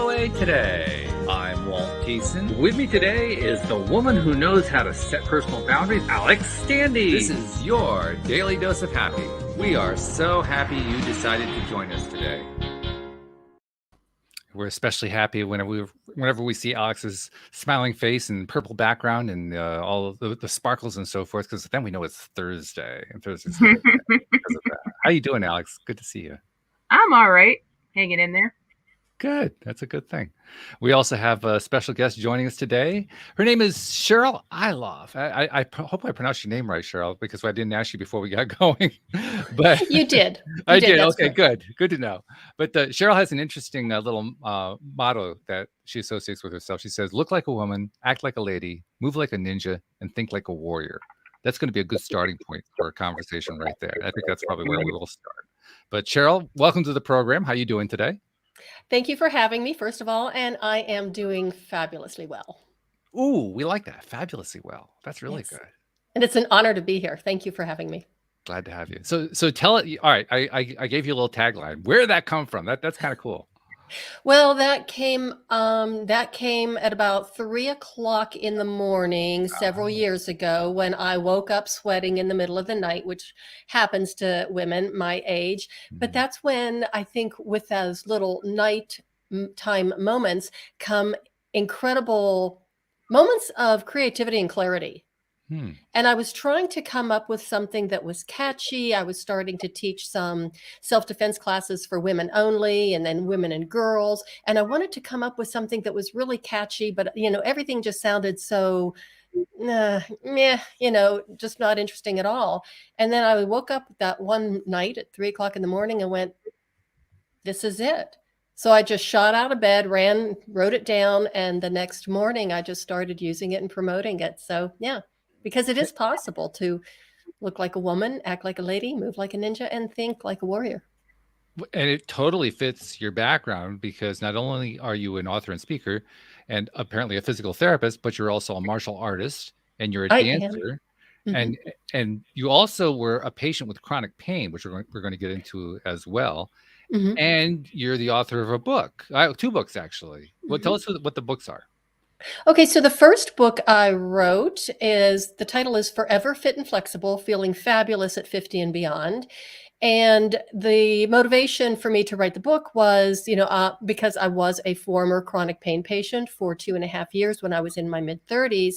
LOA Today. I'm Walt Thiessen. With me today is the woman who knows how to set personal boundaries, Alex Standy. This is your daily dose of happy. We are so happy you decided to join us today. We're especially happy whenever we see Alex's smiling face and purple background and all of the sparkles and so forth, because then we know it's Thursday, and Thursday's a good day because of that. How you doing, Alex? Good to see you. I'm all right. Hanging in there. Good. That's a good thing. We also have a special guest joining us today. Her name is Cheryl Ilov. I hope I pronounced your name right, Cheryl, because I didn't ask you before we got going. But you did. I did. Okay, good. Good to know. But Cheryl has an interesting little motto that she associates with herself. She says, "Look like a woman, act like a lady, move like a ninja, and think like a warrior." That's going to be a good starting point for a conversation right there. I think that's probably where we will start. But Cheryl, welcome to the program. How are you doing today? Thank you for having me, first of all, and I am doing fabulously well. Ooh, we like that. Fabulously well. That's really good. And it's an honor to be here. Thank you for having me. Glad to have you. So tell it. All right, I gave you a little tagline. Where did that come from? That's kind of cool. Well, that came at about 3 o'clock in the morning several years ago when I woke up sweating in the middle of the night, which happens to women my age. But that's when I think with those little nighttime moments come incredible moments of creativity and clarity. And I was trying to come up with something that was catchy. I was starting to teach some self-defense classes for women only, and then women and girls. And I wanted to come up with something that was really catchy, but everything just sounded so meh, just not interesting at all. And then I woke up that one night at 3 o'clock in the morning and went, this is it. So I just shot out of bed, wrote it down, and the next morning I just started using it and promoting it. So yeah. Because it is possible to look like a woman, act like a lady, move like a ninja, and think like a warrior. And it totally fits your background, because not only are you an author and speaker and apparently a physical therapist, but you're also a martial artist and you're a dancer. Mm-hmm. And you also were a patient with chronic pain, which we're going to get into as well. Mm-hmm. And you're the author of a book, 2 books, actually. Well, tell us what the books are. Okay, so the first book I wrote the title is Forever Fit and Flexible, Feeling Fabulous at 50 and Beyond. And the motivation for me to write the book was, because I was a former chronic pain patient for 2.5 years when I was in my mid-30s.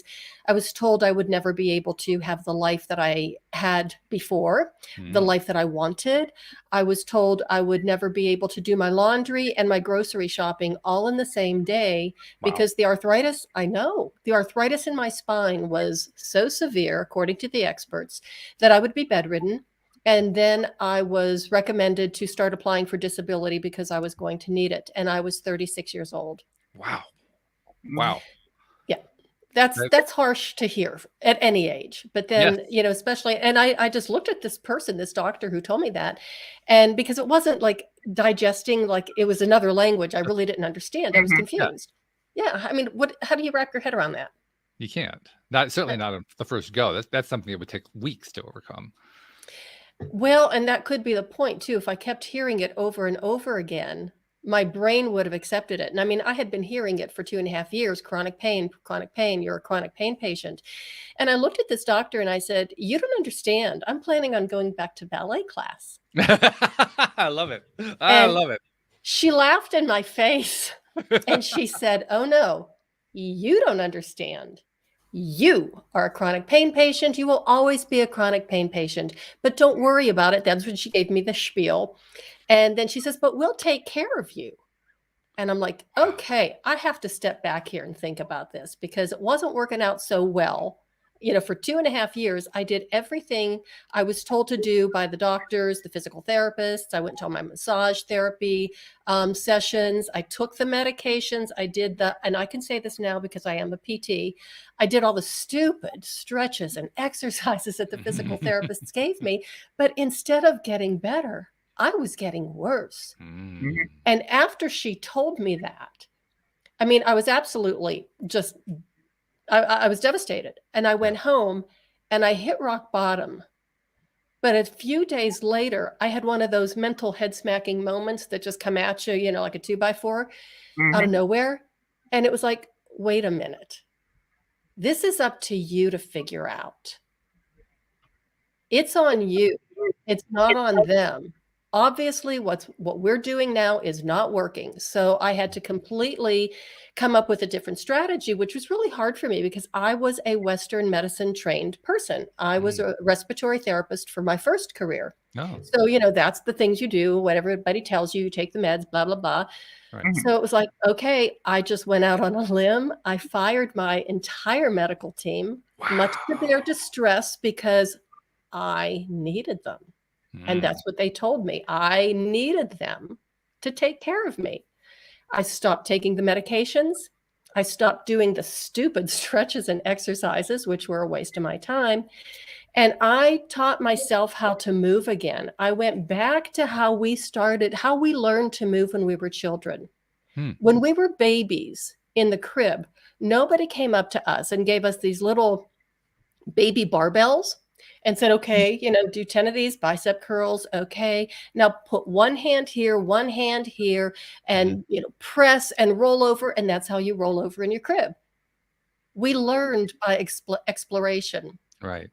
I was told I would never be able to have the life that I had before, the life that I wanted. I was told I would never be able to do my laundry and my grocery shopping all in the same day. Wow. Because the arthritis in my spine was so severe, according to the experts, that I would be bedridden. And then I was recommended to start applying for disability because I was going to need it. And I was 36 years old. Wow. Yeah. That's harsh to hear at any age. But then, yes. Especially, and I just looked at this doctor who told me that. And because it wasn't like digesting, like it was another language, I really didn't understand. I was confused. Yeah. I mean, how do you wrap your head around that? You can't. Certainly not on the first go. That's something that would take weeks to overcome. Well, and that could be the point too. If I kept hearing it over and over again, my brain would have accepted it. And I mean, I had been hearing it for 2.5 years, chronic pain, you're a chronic pain patient. And I looked at this doctor and I said, you don't understand. I'm planning on going back to ballet class. I love it. I love it. She laughed in my face and she said, oh no, you don't understand. You are a chronic pain patient. You will always be a chronic pain patient, but don't worry about it. That's when she gave me the spiel. And then she says, but we'll take care of you. And I'm like, okay, I have to step back here and think about this because it wasn't working out so well. For 2.5 years, I did everything I was told to do by the doctors, the physical therapists. I went to all my massage therapy sessions. I took the medications. I did and I can say this now because I am a PT. I did all the stupid stretches and exercises that the physical therapists gave me. But instead of getting better, I was getting worse. And after she told me that, I mean, I was absolutely just I was devastated. And I went home and I hit rock bottom But a few days later, I had one of those mental head smacking moments that just come at you, like a 2x4 out of nowhere. And it was like, wait a minute. This is up to you to figure out. It's on you. It's not on them. Obviously, what we're doing now is not working. So I had to completely come up with a different strategy, which was really hard for me because I was a Western medicine trained person. I was a respiratory therapist for my first career. Oh. So, that's the things you do, what everybody tells you, take the meds, blah, blah, blah. Right. So it was like, okay, I just went out on a limb. I fired my entire medical team, much to their distress, because I needed them. And that's what they told me. I needed them to take care of me. I stopped taking the medications. I stopped doing the stupid stretches and exercises, which were a waste of my time. And I taught myself how to move again. I went back to how we learned to move when we were children. When we were babies in the crib, nobody came up to us and gave us these little baby barbells and said, okay, do 10 of these bicep curls. Okay, now put one hand here, and, press and roll over. And that's how you roll over in your crib. We learned by exploration. Right.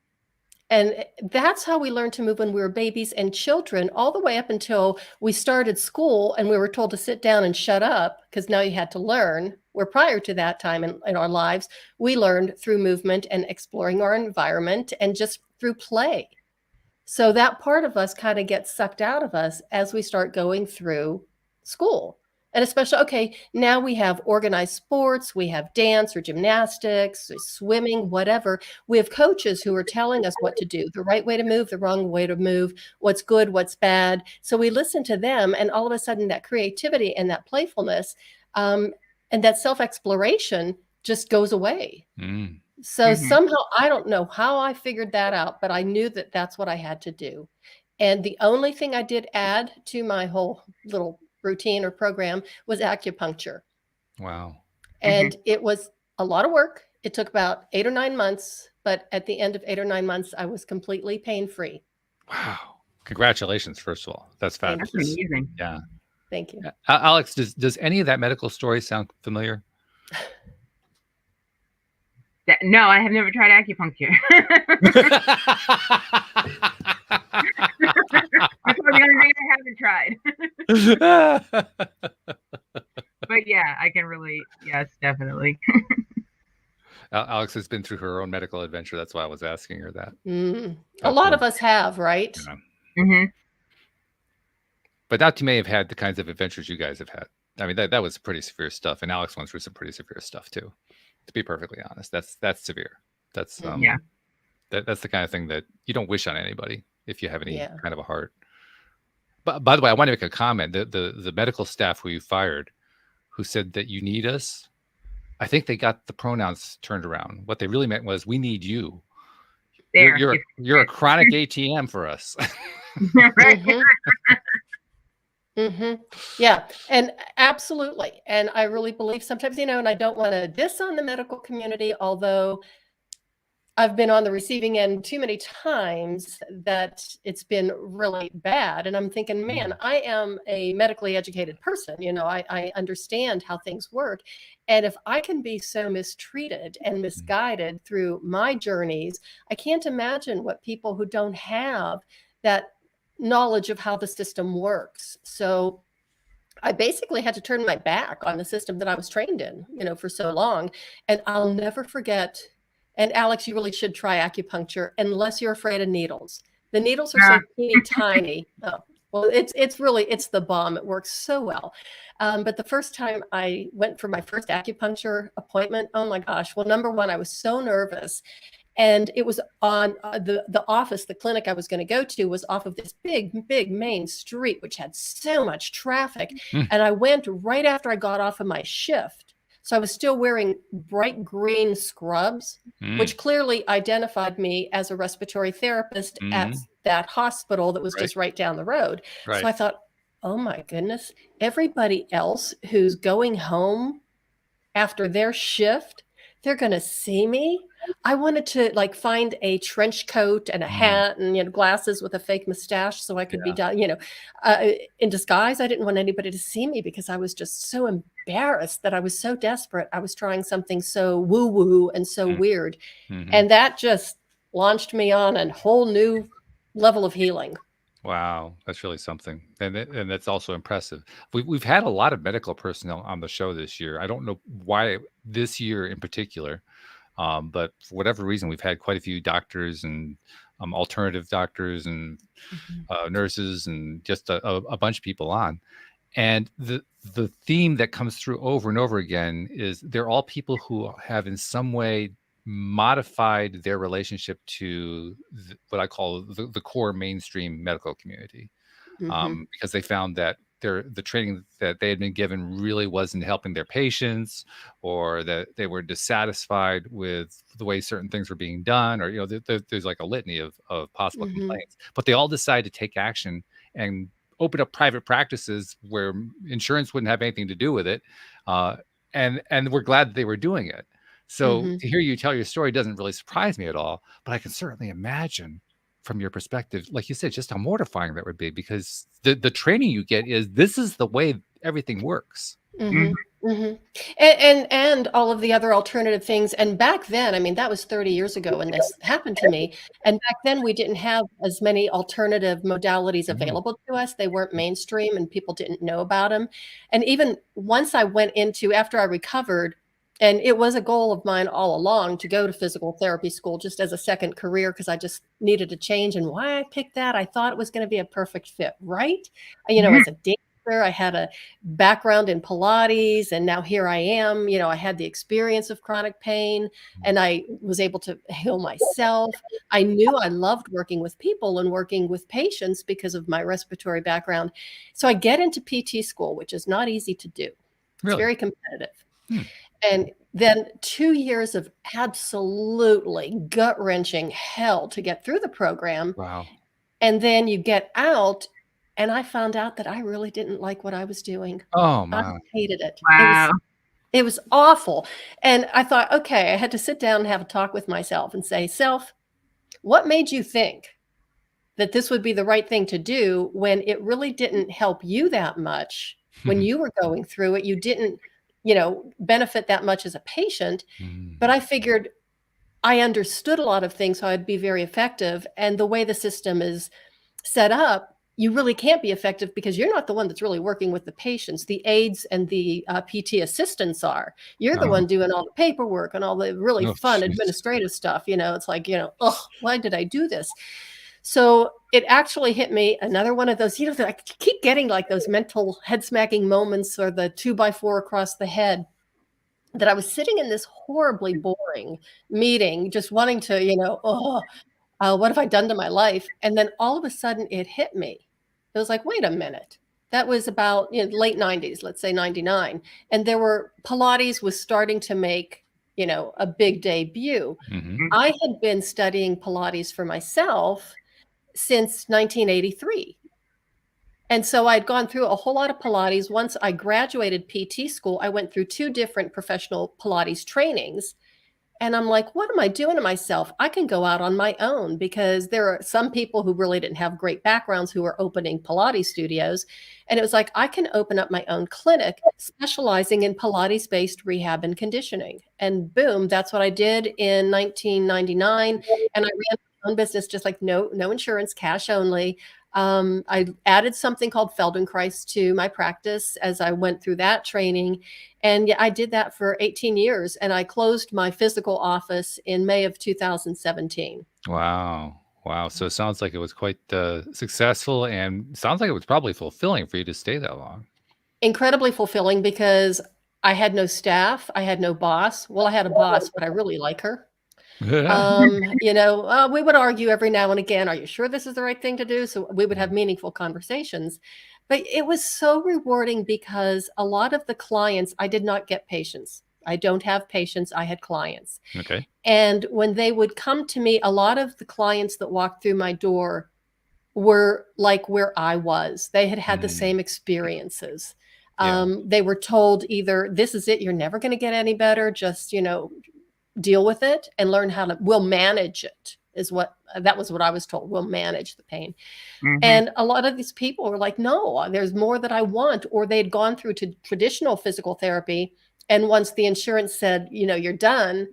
And that's how we learned to move when we were babies and children, all the way up until we started school and we were told to sit down and shut up because now you had to learn. Where prior to that time in our lives, we learned through movement and exploring our environment and just through play. So that part of us kind of gets sucked out of us as we start going through school. And especially, okay, now we have organized sports, we have dance or gymnastics, or swimming, whatever. We have coaches who are telling us what to do, the right way to move, the wrong way to move, what's good, what's bad. So we listen to them, and all of a sudden that creativity and that playfulness and that self-exploration just goes away. So somehow, I don't know how I figured that out, but I knew that that's what I had to do. And the only thing I did add to my whole little routine or program was acupuncture. Wow. And it was a lot of work. It took about 8 or 9 months, but at the end of 8 or 9 months, I was completely pain-free. Wow. Congratulations, first of all. That's fabulous. That's amazing. Yeah. Thank you. Alex, does any of that medical story sound familiar? No, I have never tried acupuncture. That's the only thing I haven't tried. But yeah, I can relate. Yes, definitely. Alex has been through her own medical adventure. That's why I was asking her that. A lot of us have, right? Yeah. But not you may have had the kinds of adventures you guys have had. I mean, that was pretty severe stuff. And Alex went through some pretty severe stuff too. To be perfectly honest, that's severe. That's that's the kind of thing that you don't wish on anybody if you have any kind of a heart. But by the way, I want to make a comment. The medical staff who you fired, who said that you need us, I think they got the pronouns turned around. What they really meant was, we need you. You're a chronic ATM for us. Yeah, and absolutely. And I really believe sometimes, and I don't want to diss on the medical community, although I've been on the receiving end too many times that it's been really bad. And I'm thinking, man, I am a medically educated person. I understand how things work. And if I can be so mistreated and misguided through my journeys, I can't imagine what people who don't have that knowledge of how the system works. So I basically had to turn my back on the system that I was trained in, for so long. And I'll never forget. And Alex, you really should try acupuncture unless you're afraid of needles. The needles are so teeny tiny. Oh, well, it's the bomb. It works so well. But the first time I went for my first acupuncture appointment, oh my gosh. Well, number one, I was so nervous. And it was on the office, the clinic I was going to go to was off of this big main street, which had so much traffic. And I went right after I got off of my shift. So I was still wearing bright green scrubs, which clearly identified me as a respiratory therapist at that hospital that was just right down the road. So I thought, oh my goodness, everybody else who's going home after their shift, they're going to see me. I wanted to like find a trench coat and a hat and, you know, glasses with a fake mustache so I could be done, you know, in disguise. I didn't want anybody to see me because I was just so embarrassed that I was so desperate. I was trying something so woo-woo and so weird. And that just launched me on a whole new level of healing. Wow, that's really something, and that's also impressive. We've had a lot of medical personnel on the show this year. I don't know why this year in particular, but for whatever reason, we've had quite a few doctors and alternative doctors and nurses and just a bunch of people on. And the theme that comes through over and over again is they're all people who have in some way modified their relationship to what I call the core mainstream medical community, because they found that the training that they had been given really wasn't helping their patients, or that they were dissatisfied with the way certain things were being done, or, you know, there's like a litany of possible complaints. But they all decided to take action and open up private practices where insurance wouldn't have anything to do with it, and we're glad that they were doing it. So to hear you tell your story doesn't really surprise me at all, but I can certainly imagine from your perspective, like you said, just how mortifying that would be, because the training you get is this is the way everything works. And all of the other alternative things. And back then, I mean, that was 30 years ago when this happened to me. And back then we didn't have as many alternative modalities available to us. They weren't mainstream and people didn't know about them. And even once I went into, after I recovered, and it was a goal of mine all along to go to physical therapy school just as a second career, because I just needed a change. And why I picked that, I thought it was going to be a perfect fit, right? You know, as a dancer, I had a background in Pilates, and now here I am. You know, I had the experience of chronic pain, and I was able to heal myself. I knew I loved working with people and working with patients because of my respiratory background. So I get into PT school, which is not easy to do. It's very competitive. And then 2 years of absolutely gut-wrenching hell to get through the program. Wow. And then you get out, and I found out that I really didn't like what I was doing. Oh, my. I hated it. Wow. It was awful. And I thought, okay, I had to sit down and have a talk with myself and say, self, what made you think that this would be the right thing to do when it really didn't help you that much when you were going through it? You didn't, you know, benefit that much as a patient. But I figured I understood a lot of things, so I'd be very effective. And the way the system is set up, you really can't be effective because you're not the one that's really working with the patients. The aides and the PT assistants are. You're the one doing all the paperwork and all the really fun administrative stuff. You know, it's like, you know, oh, why did I do this? So it actually hit me, another one of those, you know, that I keep getting like those mental head smacking moments, or the 2x4 across the head, that I was sitting in this horribly boring meeting, just wanting to, you know, what have I done to my life? And then all of a sudden it hit me. It was like, wait a minute. That was about, you know, late 90s, let's say 99. And Pilates was starting to make, you know, a big debut. I had been studying Pilates for myself since 1983. And so I'd gone through a whole lot of Pilates. Once I graduated PT school, I went through 2 different professional Pilates trainings. And I'm like, what am I doing to myself? I can go out on my own, because there are some people who really didn't have great backgrounds who were opening Pilates studios. And it was like, I can open up my own clinic specializing in Pilates-based rehab and conditioning. And boom, that's what I did in 1999. And I ran my own business, just like no insurance, cash only. I added something called Feldenkrais to my practice as I went through that training. And yeah, I did that for 18 years. And I closed my physical office in May of 2017. Wow. So it sounds like it was quite successful, and sounds like it was probably fulfilling for you to stay that long. Incredibly fulfilling, because I had no staff. I had no boss. Well, I had a boss, but I really like her. You know, we would argue every now and again, are you sure this is the right thing to do? So we would have meaningful conversations. But it was so rewarding, because a lot of the clients, I did not get patients. I don't have patients. I had clients. Okay. And when they would come to me, a lot of the clients that walked through my door were like where I was. They had had the same experiences. They were told either, this is it, you're never going to get any better. Just, you know, deal with it and learn how to, we'll manage it, that was what I was told. We'll manage the pain. And a lot of these people were like, no, there's more that I want. Or they'd gone through to traditional physical therapy. And once the insurance said, you're done,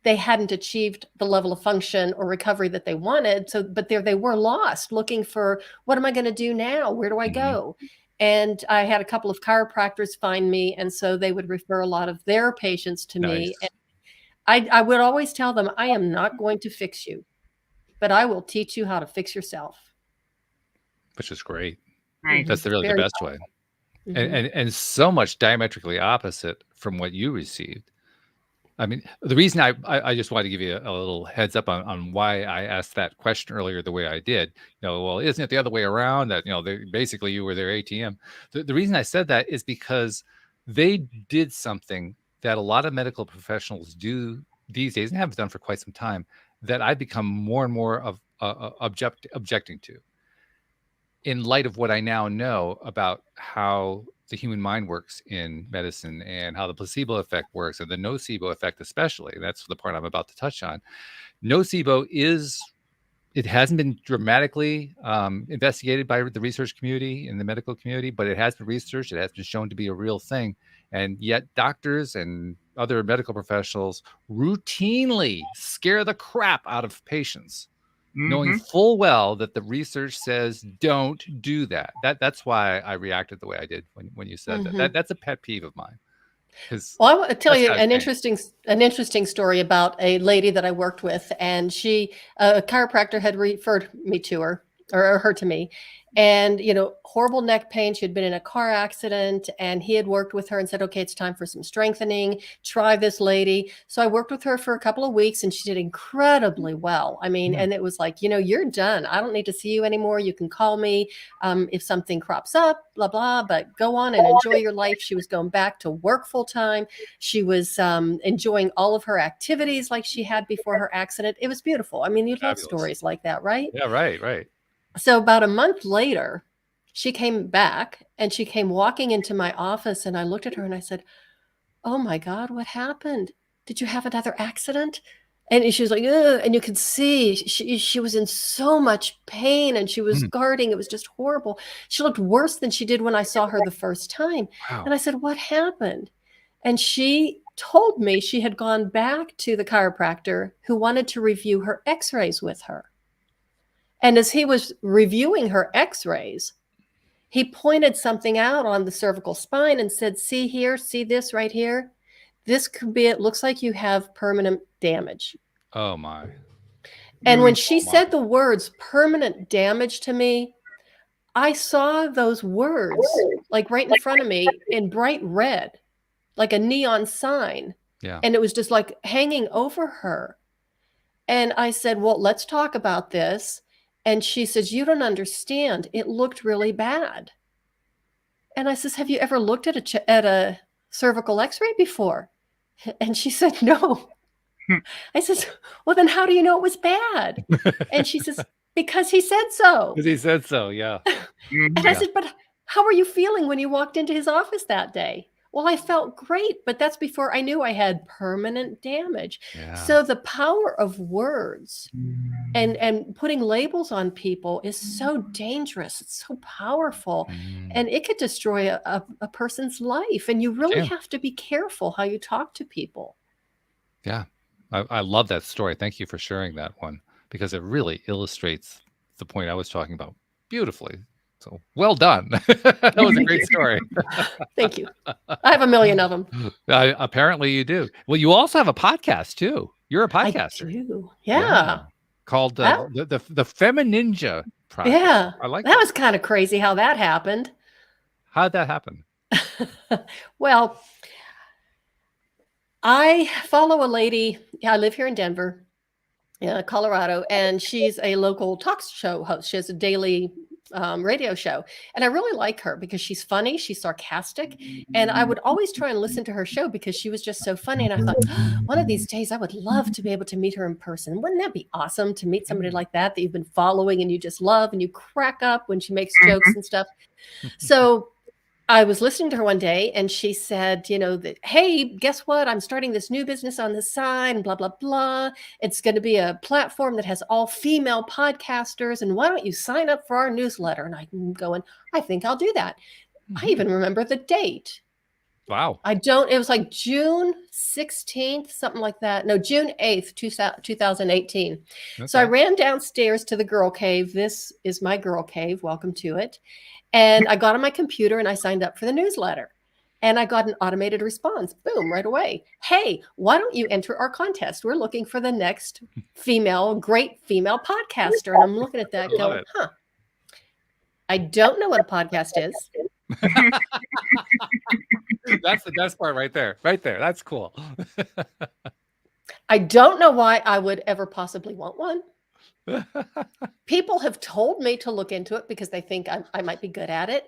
they hadn't achieved the level of function or recovery that they wanted. So, but there they were lost, looking for, what am I going to do now? Where do I go? And I had a couple of chiropractors find me. And so they would refer a lot of their patients to me. And I would always tell them, I am not going to fix you, but I will teach you how to fix yourself. Which is great. Nice. That's really the best way. And so much diametrically opposite from what you received. I mean, the reason I just wanted to give you a little heads up on why I asked that question earlier the way I did. Well, isn't it the other way around that, basically you were their ATM? The reason I said that is because they did something that a lot of medical professionals do these days and have done for quite some time, that I've become more and more of objecting to, in light of what I now know about how the human mind works in medicine and how the placebo effect works, and the nocebo effect especially. That's the part I'm about to touch on. Nocebo it hasn't been dramatically investigated by the research community and the medical community, but it has been researched. It has been shown to be a real thing. And yet doctors and other medical professionals routinely scare the crap out of patients, knowing full well that the research says don't do that. That's why I reacted the way I did when you said that. That's a pet peeve of mine. Well, I want to tell you an interesting story about a lady that I worked with, and a chiropractor had referred me to her, or her to me. And, horrible neck pain. She had been in a car accident, and he had worked with her and said, okay, it's time for some strengthening. Try this, lady. So I worked with her for a couple of weeks, and she did incredibly well. I mean, and it was like, you're done. I don't need to see you anymore. You can call me if something crops up, blah, blah, but go on and enjoy your life. She was going back to work full time. She was enjoying all of her activities like she had before her accident. It was beautiful. I mean, you love stories like that, right? Yeah, right. So about a month later, she came back and she came walking into my office, and I looked at her and I said, oh my God, what happened? Did you have another accident? And she was like, ugh. And you could see she was in so much pain, and she was guarding. It was just horrible. She looked worse than she did when I saw her the first time. Wow. And I said, what happened? And she told me she had gone back to the chiropractor who wanted to review her x-rays with her. And as he was reviewing her x-rays, he pointed something out on the cervical spine and said, see here, see this right here? This could be, it looks like you have permanent damage. Oh my. And when she said the words permanent damage to me, I saw those words like right in front of me in bright red, like a neon sign. Yeah. And it was just like hanging over her. And I said, well, let's talk about this. And she says, you don't understand. It looked really bad. And I says, have you ever looked at a cervical x-ray before? And she said, no. I says, well, then how do you know it was bad? And she says, because he said so. Because he said so, yeah. And I said, but how were you feeling when you walked into his office that day? Well, I felt great, but that's before I knew I had permanent damage. Yeah. So the power of words and putting labels on people is so dangerous. It's so powerful. And it could destroy a person's life. And you really have to be careful how you talk to people. Yeah, I love that story. Thank you for sharing that one, because it really illustrates the point I was talking about beautifully. So well done. That was a great story. Thank you. I have a million of them. Apparently you do. Well, you also have a podcast too. You're a podcaster. I do. Yeah. Called the Femininja Project. Yeah. I like that. Was kind of crazy how that happened. How'd that happen? Well, I follow a lady. I live here in Denver, Colorado, and she's a local talk show host. She has a daily radio show. And I really like her because she's funny, she's sarcastic. And I would always try and listen to her show because she was just so funny. And I thought, one of these days I would love to be able to meet her in person. Wouldn't that be awesome to meet somebody like that you've been following and you just love and you crack up when she makes jokes and stuff. So I was listening to her one day and she said, that, hey, guess what? I'm starting this new business on the side and blah, blah, blah. It's going to be a platform that has all female podcasters. And why don't you sign up for our newsletter? And I'm going, I think I'll do that. I even remember the date. Wow. It was like June 16th, something like that. No, June 8th, 2018. Okay. So I ran downstairs to the girl cave. This is my girl cave. Welcome to it. And I got on my computer and I signed up for the newsletter. And I got an automated response, boom, right away. Hey, why don't you enter our contest? We're looking for the next great female podcaster. And I'm looking at that going, I don't know what a podcast is. That's the best part right there. Right there. That's cool. I don't know why I would ever possibly want one. People have told me to look into it because they think I might be good at it.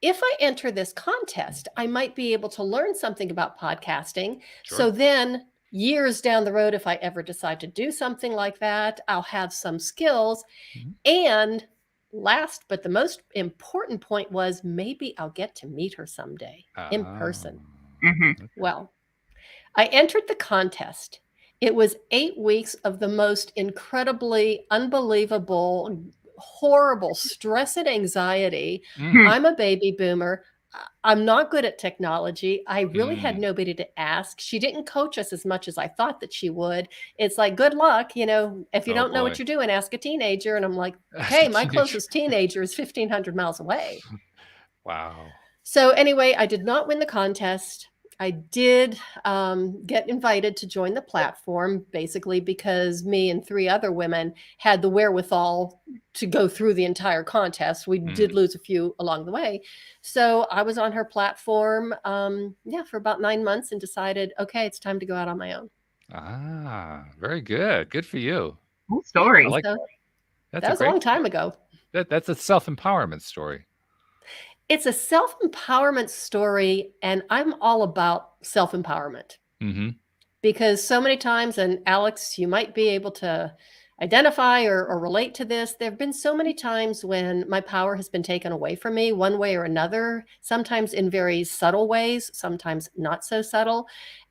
If I enter this contest, I might be able to learn something about podcasting. Sure. So then years down the road, if I ever decide to do something like that, I'll have some skills. And last, but the most important point was maybe I'll get to meet her someday in person. Well, I entered the contest. It was 8 weeks of the most incredibly unbelievable, horrible stress and anxiety. I'm a baby boomer. I'm not good at technology. I really had nobody to ask. She didn't coach us as much as I thought that she would. It's like, good luck. If you don't know what you're doing, ask a teenager. And I'm like, hey, my closest teenager is 1,500 miles away. Wow. So anyway, I did not win the contest. I did get invited to join the platform, basically because me and 3 other women had the wherewithal to go through the entire contest. We did lose a few along the way. So I was on her platform, for about 9 months and decided, okay, it's time to go out on my own. Ah, very good. Good for you. Cool story. I like So, that. That was a long time ago. That's a self-empowerment story. It's a self-empowerment story, and I'm all about self-empowerment. Because so many times, and Alex, you might be able to identify or relate to this, there have been so many times when my power has been taken away from me one way or another, sometimes in very subtle ways, sometimes not so subtle.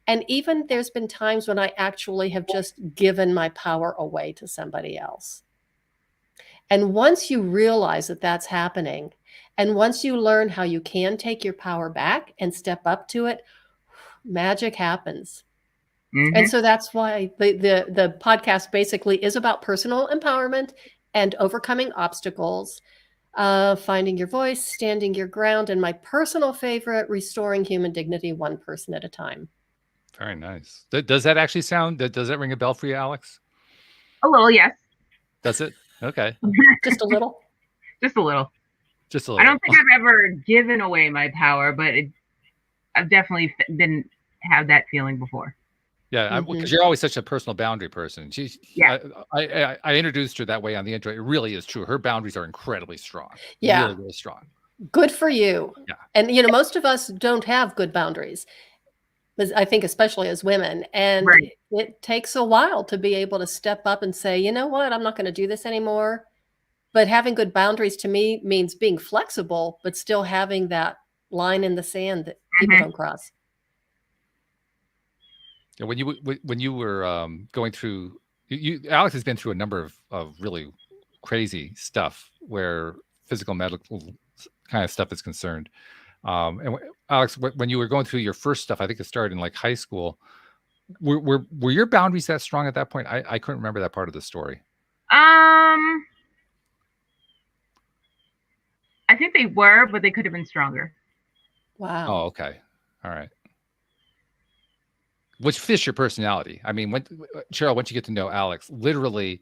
And even there's been times when I actually have just given my power away to somebody else. And once you realize that that's happening, and once you learn how you can take your power back and step up to it, magic happens. And so that's why the podcast basically is about personal empowerment and overcoming obstacles, finding your voice, standing your ground, and my personal favorite, restoring human dignity one person at a time. Very nice. Does that actually does that ring a bell for you, Alex? A little, yes. Does it? Okay. Just a little? Just a little. Just a little. I don't think I've ever given away my power, but I've definitely had that feeling before. Yeah, because you're always such a personal boundary person. I introduced her that way on the intro. It really is true. Her boundaries are incredibly strong. Yeah. Really, really strong. Good for you. Yeah. And, most of us don't have good boundaries, I think, especially as women. And it takes a while to be able to step up and say, you know what, I'm not going to do this anymore. But having good boundaries to me means being flexible, but still having that line in the sand that people don't cross. Yeah, when you were going through, Alex has been through a number of really crazy stuff where physical, medical kind of stuff is concerned. And Alex, when you were going through your first stuff, I think it started in like high school. Were your boundaries that strong at that point? I couldn't remember that part of the story. I think they were, but they could have been stronger. Wow. Oh, okay. All right. Which fits your personality. I mean, Cheryl, once you get to know Alex, literally,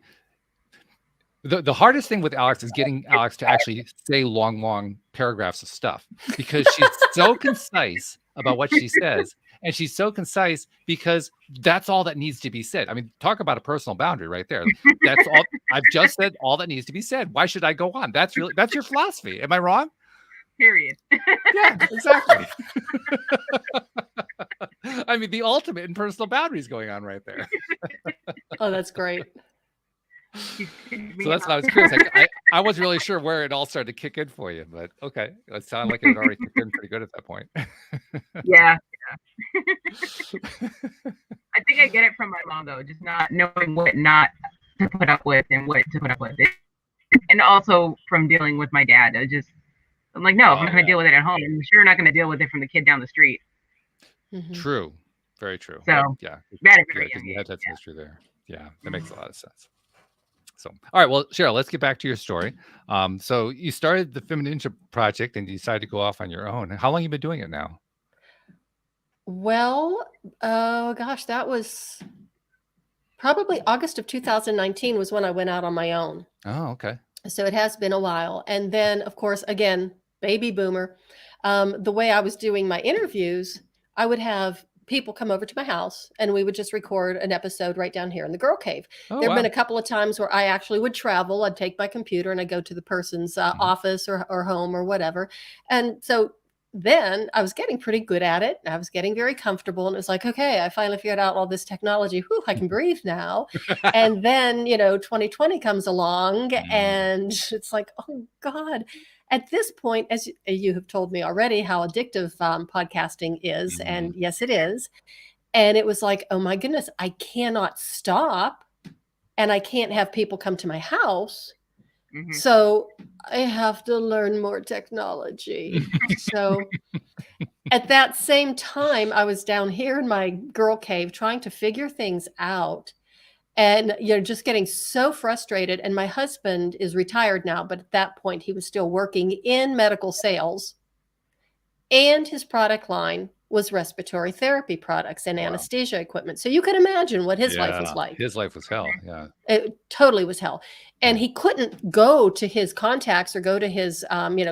the hardest thing with Alex is getting Alex to actually say long paragraphs of stuff, because she's so concise about what she says. And she's so concise because that's all that needs to be said. I mean, talk about a personal boundary right there. That's all. I've just said all that needs to be said. Why should I go on? That's your philosophy. Am I wrong? Period. Yeah, exactly. I mean, the ultimate in personal boundaries going on right there. Oh, that's great. So that's what I was curious. I wasn't really sure where it all started to kick in for you, but okay. It sounded like it had already kicked in pretty good at that point. Yeah. I think I get it from my mom though, just not knowing what not to put up with and what to put up with. And also from dealing with my dad. I'm like, no, if I'm not going to deal with it at home, I'm sure not going to deal with it from the kid down the street. True. Very true. So, yeah. Because you had that history there. Yeah, that makes a lot of sense. So, all right. Well, Cheryl, let's get back to your story. So you started the Femininja Project and you decided to go off on your own. How long have you been doing it now? Well, oh gosh, that was probably August of 2019 was when I went out on my own. Oh, okay. So it has been a while. And then, of course, again, baby boomer. The way I was doing my interviews, I would have people come over to my house and we would just record an episode right down here in the girl cave. There have been a couple of times where I actually would travel. I'd take my computer and I'd go to the person's office or home or whatever. And so then I was getting pretty good at it. I was getting very comfortable and it was like, okay, I finally figured out all this technology. Whew, I can breathe now. And then, 2020 comes along and it's like, oh God. At this point, as you have told me already, how addictive podcasting is. And yes, it is. And it was like, oh my goodness, I cannot stop and I can't have people come to my house. So I have to learn more technology. So at that same time, I was down here in my girl cave trying to figure things out. And, just getting so frustrated. And my husband is retired now, but at that point he was still working in medical sales. And his product line was respiratory therapy products and anesthesia equipment. So you could imagine what his life was like. His life was hell. Yeah. It totally was hell. And he couldn't go to his contacts or go to his,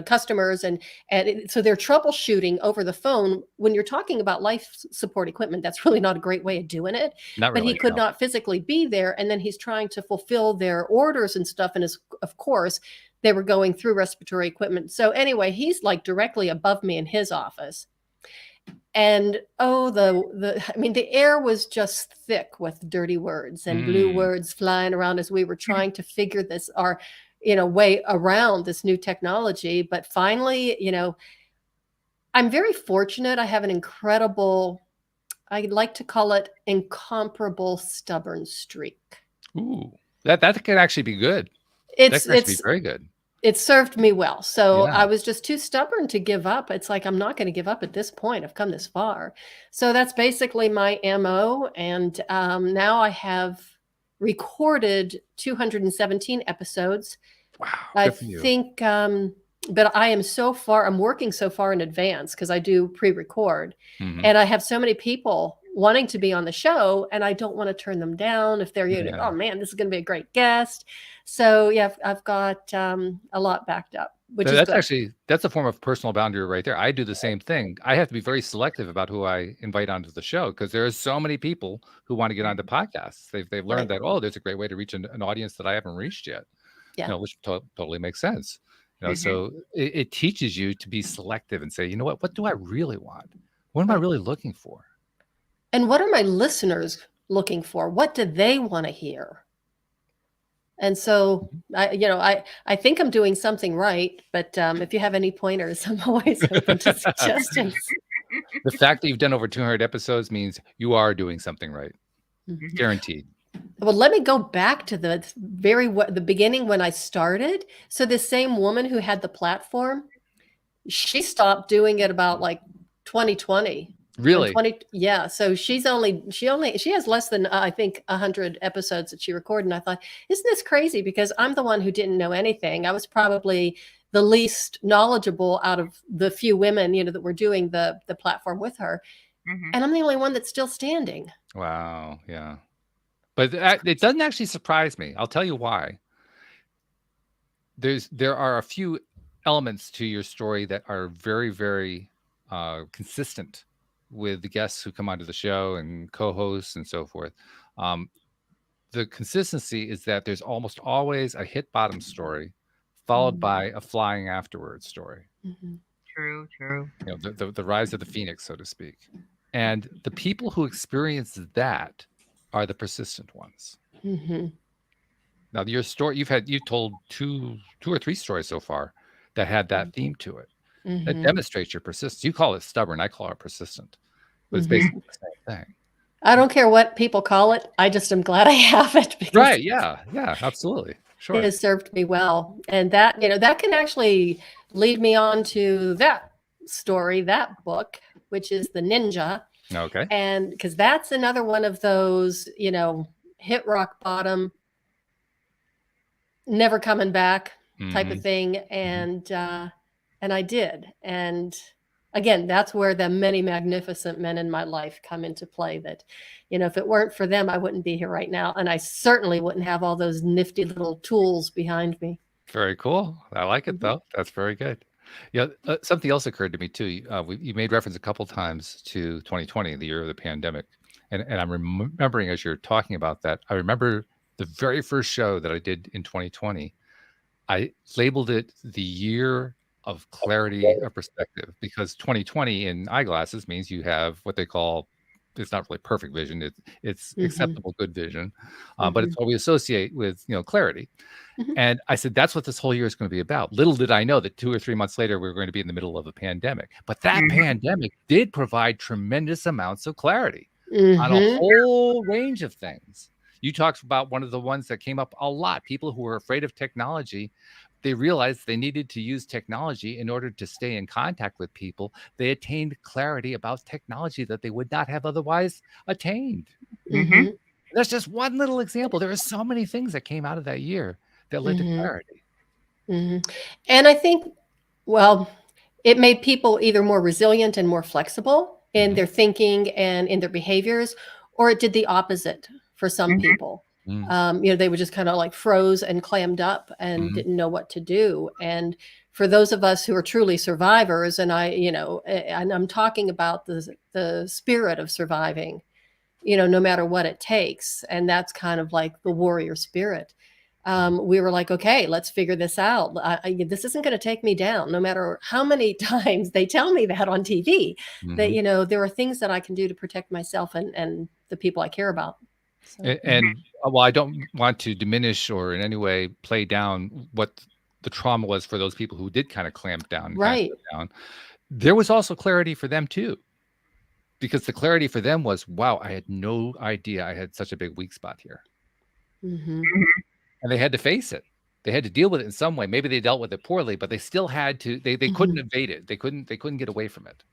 customers. So they're troubleshooting over the phone. When you're talking about life support equipment, that's really not a great way of doing it. But he could not physically be there. And then he's trying to fulfill their orders and stuff. And of course, they were going through respiratory equipment. So anyway, he's like directly above me in his office. And the air was just thick with dirty words and blue words flying around as we were trying to figure this way around this new technology. But finally, I'm very fortunate. I have an incredible, I'd like to call it incomparable stubborn streak. Ooh, that could actually be good. That could actually be very good. It served me well. So I was just too stubborn to give up. It's like, I'm not going to give up at this point. I've come this far. So that's basically my MO. And now I have recorded 217 episodes. Wow. I think, but I'm working so far in advance because I do pre-record. And I have so many people wanting to be on the show and I don't want to turn them down if they're, oh man, this is going to be a great guest. So yeah, I've got a lot backed up, which is good. That's a form of personal boundary right there. I do the same thing. I have to be very selective about who I invite onto the show because there are so many people who want to get onto podcasts. They've learned that, there's a great way to reach an audience that I haven't reached yet. Which totally makes sense. So it teaches you to be selective and say, what do I really want? What am I really looking for? And what are my listeners looking for? What do they want to hear? And so, I think I'm doing something right, but if you have any pointers, I'm always open to suggestions. The fact that you've done over 200 episodes means you are doing something right. Guaranteed. Well, let me go back to the beginning when I started. So the same woman who had the platform, she stopped doing it about like 2020. Really? Yeah. So she has less than I think 100 episodes that she recorded. And I thought, isn't this crazy? Because I'm the one who didn't know anything. I was probably the least knowledgeable out of the few women, that were doing the platform with her. And I'm the only one that's still standing. Wow. Yeah. But it doesn't actually surprise me. I'll tell you why. There are a few elements to your story that are very, very consistent with the guests who come onto the show and co-hosts and so forth. The consistency is that there's almost always a hit bottom story followed by a flying afterwards story. True. The rise of the phoenix, so to speak. And the people who experience that are the persistent ones. Now your story, you've told two or three stories so far that had that theme to it. That demonstrates your persistence. You call it stubborn, I call it persistent, but it's basically the same thing. I don't care what people call it. I just am glad I have it because Right? Yeah, absolutely, sure. it has served me well, and that that can actually lead me on to that story, that book, which is The Ninja. Okay. And because that's another one of those, hit rock bottom, never coming back type of thing. And I did. And again, that's where the many magnificent men in my life come into play that, if it weren't for them, I wouldn't be here right now. And I certainly wouldn't have all those nifty little tools behind me. Very cool. I like it though. That's very good. Yeah. Something else occurred to me too. You made reference a couple times to 2020, the year of the pandemic. And I'm remembering as you're talking about that, I remember the very first show that I did in 2020. I labeled it the year of clarity of perspective, because 2020 in eyeglasses means you have what they call, it's not really perfect vision. It's acceptable, good vision, but it's what we associate with, clarity. And I said, that's what this whole year is going to be about. Little did I know that 2 or 3 months later, we were going to be in the middle of a pandemic. But that pandemic did provide tremendous amounts of clarity on a whole range of things. You talked about one of the ones that came up a lot. People who were afraid of technology, they realized they needed to use technology in order to stay in contact with people. They attained clarity about technology that they would not have otherwise attained. That's just one little example. There are so many things that came out of that year that led to clarity. And I think, well, it made people either more resilient and more flexible in their thinking and in their behaviors, or it did the opposite for some people. They were just kind of like froze and clammed up and didn't know what to do. And for those of us who are truly survivors, and and I'm talking about the spirit of surviving, no matter what it takes. And that's kind of like the warrior spirit. We were like, okay, let's figure this out. This isn't going to take me down, no matter how many times they tell me that on TV, that, there are things that I can do to protect myself and the people I care about. So. And well, I don't want to diminish or in any way play down what the trauma was for those people who did kind of clamp down. Right. There was also clarity for them too, because the clarity for them was, wow, I had no idea I had such a big weak spot here. And they had to face it. They had to deal with it in some way. Maybe they dealt with it poorly, but they still had to. They couldn't evade it. They couldn't get away from it.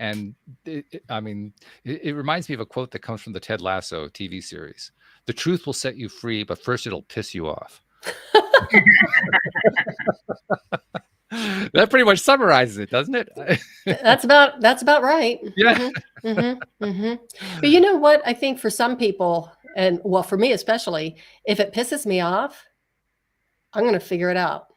And it reminds me of a quote that comes from the Ted Lasso TV series: "The truth will set you free, but first it'll piss you off." That pretty much summarizes it, doesn't it? That's about right. Yeah. But you know what? I think for some people, and well, for me especially, if it pisses me off, I'm going to figure it out.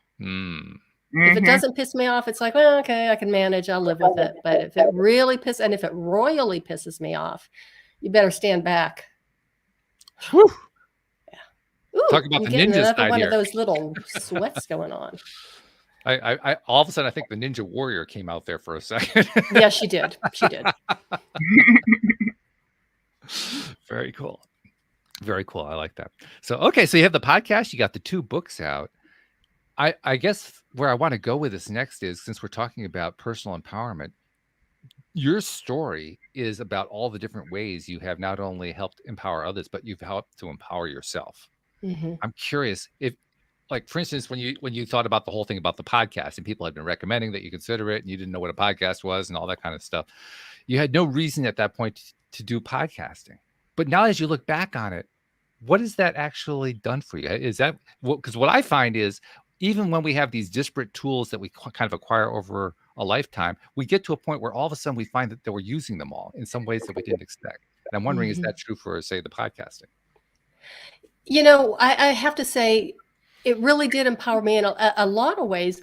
If it doesn't piss me off, it's like, well, okay, I can manage. I'll live with it. But if it really if it royally pisses me off, you better stand back. Whew. Yeah. Ooh, talk about the ninja side one here. Of those little sweats going on. I all of a sudden I think the Ninja Warrior came out there for a second. Yeah, she did. She did. Very cool. Very cool. I like that. So, okay. So you have the podcast, you got the 2 books out. I guess where I want to go with this next is, since we're talking about personal empowerment, your story is about all the different ways you have not only helped empower others, but you've helped to empower yourself. I'm curious if, like, for instance, when you thought about the whole thing about the podcast and people had been recommending that you consider it and you didn't know what a podcast was and all that kind of stuff, you had no reason at that point to do podcasting. But now as you look back on it, what has that actually done for you? Is that, because what I find is, even when we have these disparate tools that we kind of acquire over a lifetime, we get to a point where all of a sudden we find that we're using them all in some ways that we didn't expect. And I'm wondering, is that true for, say, the podcasting? I have to say, it really did empower me in a lot of ways.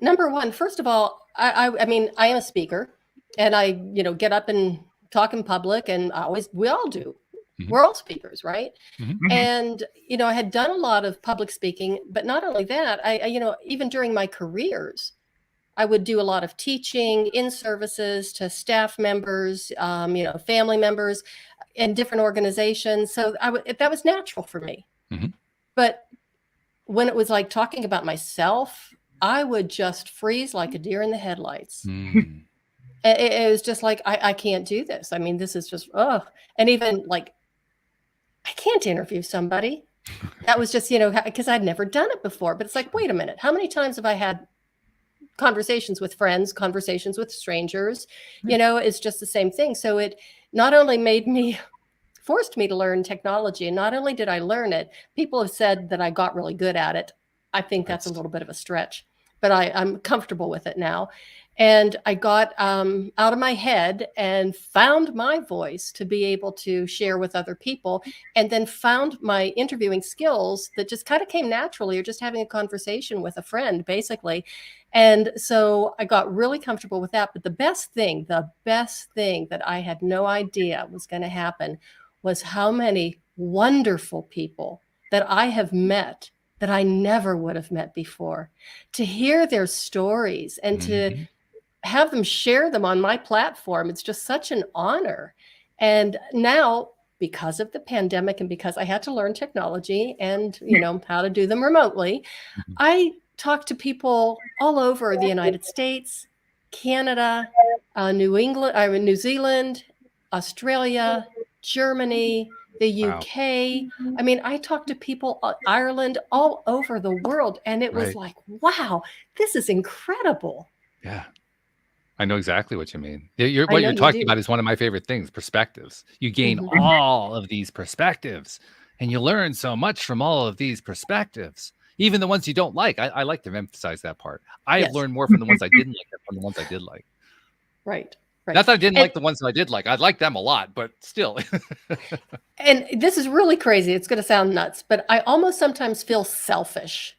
Number one, first of all, I mean, I am a speaker, and I, get up and talk in public, and we all do. We're all speakers, right? And, I had done a lot of public speaking, but not only that, I even during my careers, I would do a lot of teaching in services to staff members, family members in different organizations. So that was natural for me. But when it was like talking about myself, I would just freeze like a deer in the headlights. It was just like, I can't do this. I mean, this is just, oh, and even like, I can't interview somebody. That was just, because I'd never done it before. But it's like, wait a minute, how many times have I had conversations with friends, conversations with strangers? It's just the same thing. So it not only forced me to learn technology, and not only did I learn it, people have said that I got really good at it. I think that's a little bit of a stretch, but I'm comfortable with it now. And I got out of my head and found my voice to be able to share with other people, and then found my interviewing skills that just kind of came naturally, or just having a conversation with a friend, basically. And so I got really comfortable with that. But the best thing that I had no idea was going to happen was how many wonderful people that I have met that I never would have met before. To hear their stories and to have them share them on my platform, it's just such an honor. And now, because of the pandemic and because I had to learn technology and, how to do them remotely, I talk to people all over the United States, Canada, New Zealand, Australia, Germany, the UK. I mean, I talked to people, Ireland, all over the world. And it was like, wow, this is incredible. Yeah. I know exactly what you mean. What you're talking about is one of my favorite things, perspectives. You gain all of these perspectives, and you learn so much from all of these perspectives, even the ones you don't like. I like to emphasize that part. I have learned more from the ones I didn't like than from the ones I did like. Right. Not that I didn't like the ones that I did like. I like them a lot, but still. And this is really crazy. It's going to sound nuts, but I almost sometimes feel selfish.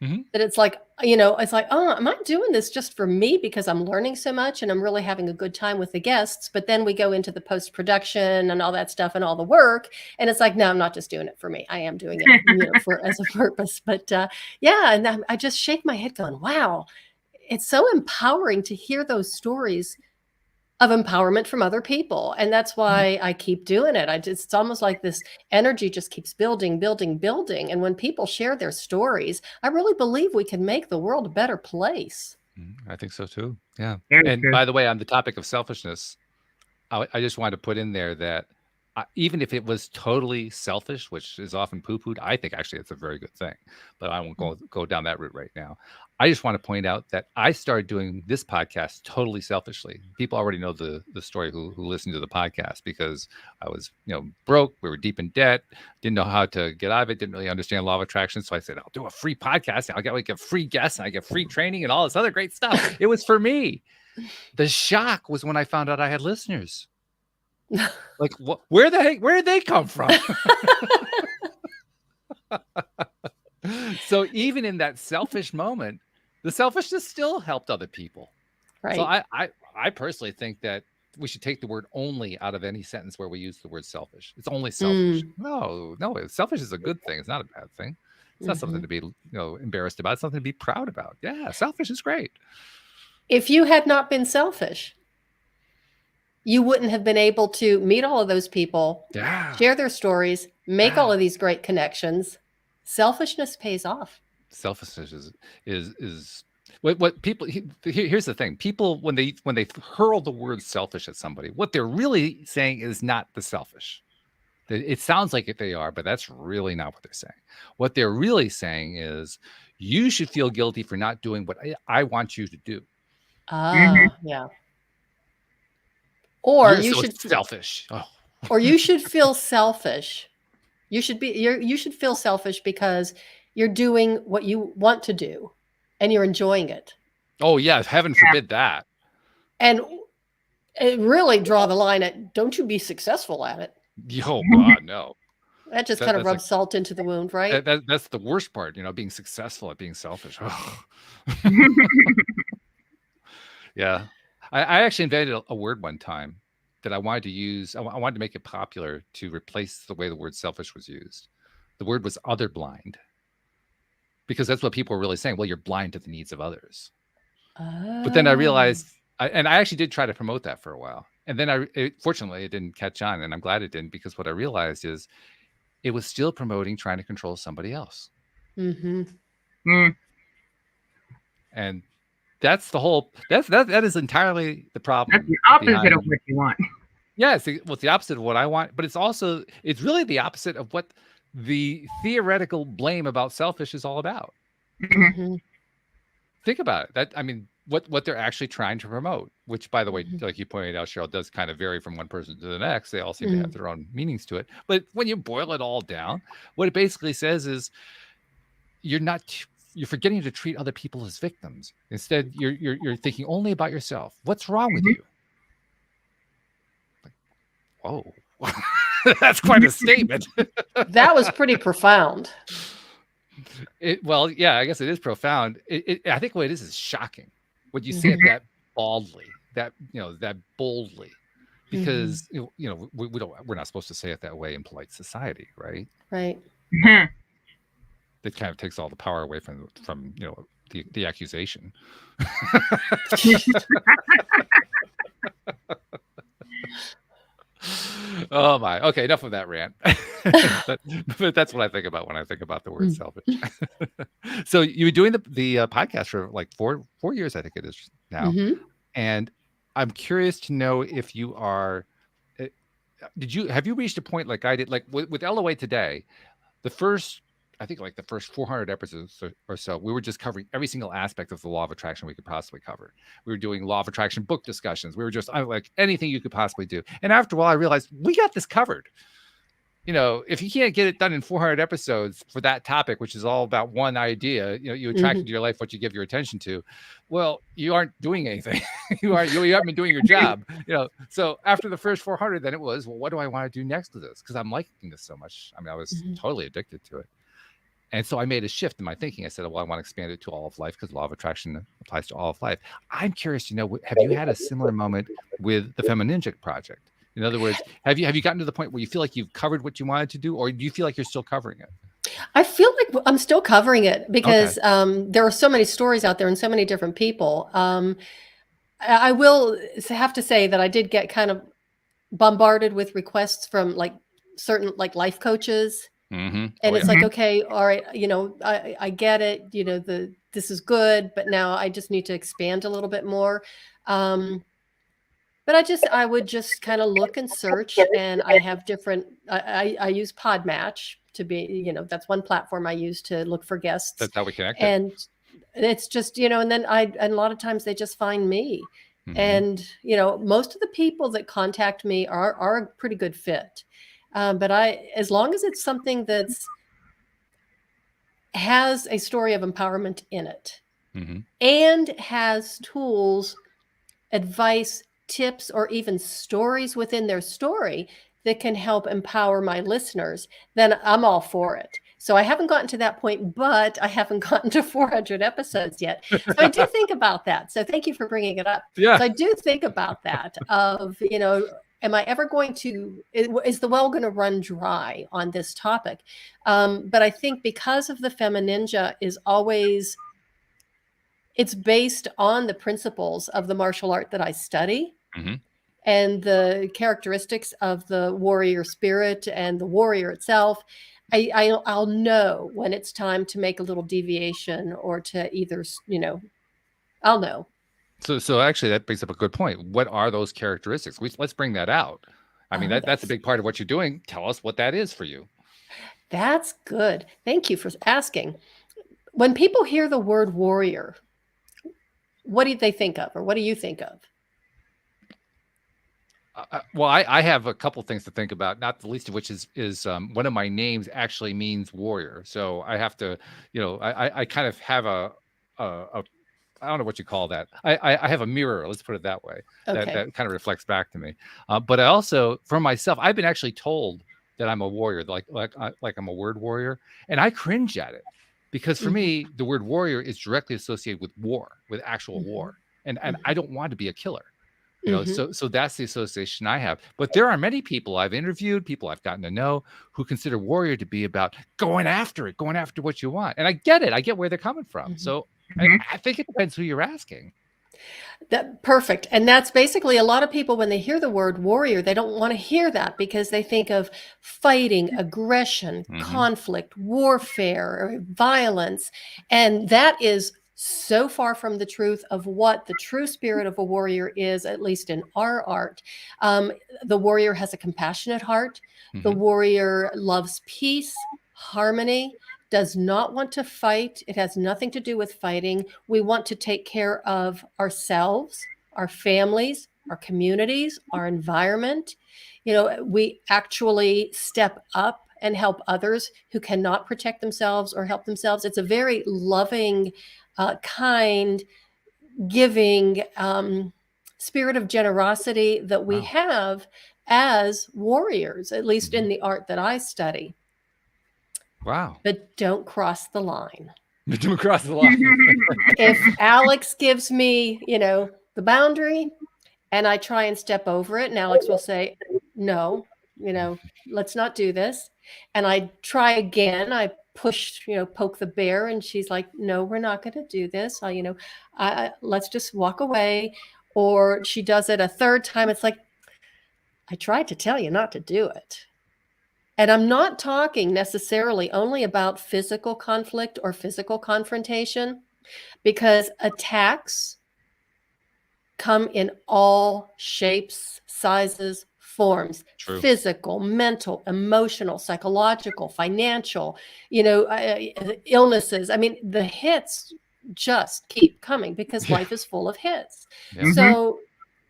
That it's like, oh, am I doing this just for me because I'm learning so much and I'm really having a good time with the guests? But then we go into the post-production and all that stuff and all the work. And it's like, no, I'm not just doing it for me. I am doing it, as a purpose. But and I just shake my head going, wow, it's so empowering to hear those stories of empowerment from other people. And that's why I keep doing it. It's almost like this energy just keeps building. And when people share their stories, I really believe we can make the world a better place. I think so too. Yeah. Very and true. By the way, on the topic of selfishness, I just wanted to put in there that even if it was totally selfish, which is often poo-pooed, I think actually it's a very good thing, but I won't go down that route right now. I just want to point out that I started doing this podcast totally selfishly. People already know the story who listened to the podcast, because I was, broke. We were deep in debt, didn't know how to get out of it, didn't really understand law of attraction. So I said, I'll do a free podcast. I'll get free guests and I get free training and all this other great stuff. It was for me. The shock was when I found out I had listeners. Like, where did they come from? So even in that selfish moment, the selfishness still helped other people. Right. So I personally think that we should take the word only out of any sentence where we use the word selfish. It's only selfish. No, selfish is a good thing. It's not a bad thing. It's not something to be embarrassed about. It's something to be proud about. Yeah, selfish is great. If you had not been selfish, you wouldn't have been able to meet all of those people, share their stories, make all of these great connections. Selfishness pays off. Selfishness is what people. Here's the thing: people, when they hurl the word selfish at somebody, what they're really saying is not the selfish. It sounds like they are, but that's really not what they're saying. What they're really saying is, you should feel guilty for not doing what I want you to do. Yeah. Or you should selfish. Or you should feel selfish. You should feel selfish because you're doing what you want to do and you're enjoying it. Oh yeah, heaven forbid that. And really draw the line at, don't you be successful at it. Oh God, no. That just kind of rubs salt into the wound, right? That's the worst part, being successful at being selfish. Yeah. I actually invented a word one time that I wanted to use. I wanted to make it popular to replace the way the word selfish was used. The word was otherblind, because that's what people were really saying. Well, you're blind to the needs of others. But then I realized, and I actually did try to promote that for a while. And then fortunately, it didn't catch on, and I'm glad it didn't, because what I realized is it was still promoting trying to control somebody else. Mm-hmm. Mm. And that's the whole, that is entirely the problem. That's the opposite of what you want. Yes, well, it's the opposite of what I want, but it's really the opposite of what the theoretical blame about selfish is all about. Mm-hmm. Think about it. What they're actually trying to promote, which, by the way, like you pointed out, Cheryl, does kind of vary from one person to the next. They all seem to have their own meanings to it. But when you boil it all down, what it basically says is you're forgetting to treat other people as victims. Instead, you're thinking only about yourself. What's wrong with you? Like, whoa, that's quite a statement. That was pretty profound. Well, yeah, I guess it is profound. I think what it is shocking. When you say it that baldly, that boldly, because we're not supposed to say it that way in polite society, right? Right. That kind of takes all the power away from the accusation. Oh my. Okay, enough of that rant. but that's what I think about when I think about the word selfish. So you were doing the podcast for like 4 years, I think it is now. And I'm curious to know if you are. Have you reached a point like I did, like with LOA today? The first 400 episodes or so, we were just covering every single aspect of the law of attraction we could possibly cover. We were doing law of attraction book discussions. We were just like anything you could possibly do. And after a while, I realized we got this covered. If you can't get it done in 400 episodes for that topic, which is all about one idea, you attract into your life what you give your attention to. Well, you aren't doing anything. you haven't been doing your job. So after the first 400, then it was, well, what do I want to do next to this? Because I'm liking this so much. I was totally addicted to it. And so I made a shift in my thinking. I said, well, I want to expand it to all of life because law of attraction applies to all of life. I'm curious to know, have you had a similar moment with the Femininja project? In other words, have you gotten to the point where you feel like you've covered what you wanted to do, or do you feel like you're still covering it? I feel like I'm still covering it because there are so many stories out there and so many different people. I will have to say that I did get kind of bombarded with requests from like certain like life coaches. And it's like, okay, all right, I get it, this is good, but now I just need to expand a little bit more. But I would just kind of look and search, and I have different, I use Podmatch to be, that's one platform I use to look for guests. That's how we connect. And it's just, and then and a lot of times they just find me. And, most of the people that contact me are a pretty good fit. But as long as it's something has a story of empowerment in it and has tools, advice, tips, or even stories within their story that can help empower my listeners, then I'm all for it. So I haven't gotten to that point, but I haven't gotten to 400 episodes yet. So I do think about that. So thank you for bringing it up. Yeah. So I do think about that of, am I ever going to, is the well going to run dry on this topic? But I think because of the Femininja it's based on the principles of the martial art that I study and the characteristics of the warrior spirit and the warrior itself. I'll know when it's time to make a little deviation or to either, I'll know. So actually, that brings up a good point. What are those characteristics? Let's bring that out. That's a big part of what you're doing. Tell us what that is for you. That's good. Thank you for asking. When people hear the word warrior, what do they think of, or what do you think of? Well, I have a couple things to think about, not the least of which is one of my names actually means warrior. So I have to, I kind of have a I don't know what you call that. I have a mirror. Let's put it that way. Okay. That kind of reflects back to me. But I also, for myself, I've been actually told that I'm a warrior, like I'm a word warrior, and I cringe at it because for me, the word warrior is directly associated with war, with actual war, and I don't want to be a killer. So that's the association I have. But there are many people I've interviewed, people I've gotten to know, who consider warrior to be about going after what you want. And I get it. I get where they're coming from. So I think it depends who you're asking. That perfect. And that's basically a lot of people when they hear the word warrior, they don't want to hear that because they think of fighting, aggression, conflict, warfare, violence. And that is so far from the truth of what the true spirit of a warrior is, at least in our art. The warrior has a compassionate heart. The warrior loves peace, harmony, does not want to fight. It has nothing to do with fighting. We want to take care of ourselves, our families, our communities, our environment. You know, we actually step up and help others who cannot protect themselves or help themselves. It's a very loving, kind, giving spirit of generosity that we have as warriors, at least in the art that I study. Wow. But don't cross the line. Don't cross the line. If Alex gives me, you know, the boundary and I try and step over it, and Alex will say, no, you know, let's not do this. And I try again, I push, you know, poke the bear, and she's like, no, we're not going to do this. You know, let's just walk away. Or she does it a third time. It's like, I tried to tell you not to do it. And I'm not talking necessarily only about physical conflict or physical confrontation, because attacks come in all shapes, sizes, forms. True. Physical, mental, emotional, psychological, financial, you know, illnesses. I mean, the hits just keep coming because life is full of hits. Yeah. So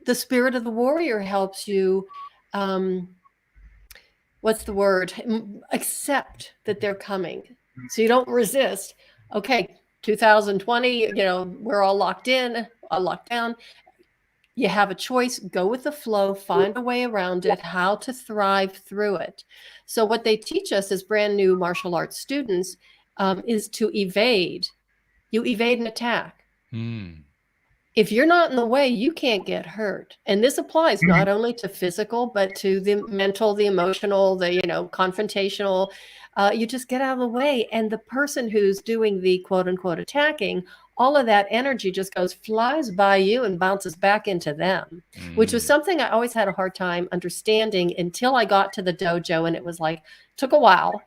the spirit of the warrior helps you what's the word? Accept that they're coming. So you don't resist. Okay, 2020, you know, we're all locked in, all locked down. You have a choice, go with the flow, find a way around it, how to thrive through it. So what they teach us as brand new martial arts students is to evade. You evade an attack. If you're not in the way, you can't get hurt. And this applies not only to physical, but to the mental, the emotional, the, you know, confrontational. You just get out of the way. And the person who's doing the quote unquote attacking, all of that energy just flies by you and bounces back into them, which was something I always had a hard time understanding until I got to the dojo. And it was like, took a while.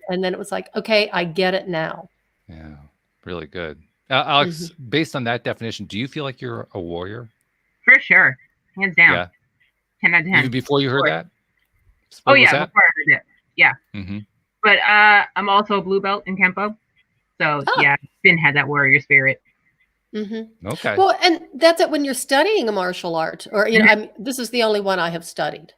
And then it was like, okay, I get it now. Yeah, really good. Alex, based on that definition, do you feel like you're a warrior? For sure. Hands down. Yeah. 10 out of 10. Even before you heard that? Before I heard it. Yeah. But I'm also a blue belt in Kempo. So yeah, Finn had that warrior spirit. Okay. Well, and that's it when you're studying a martial art, or, you know, this is the only one I have studied.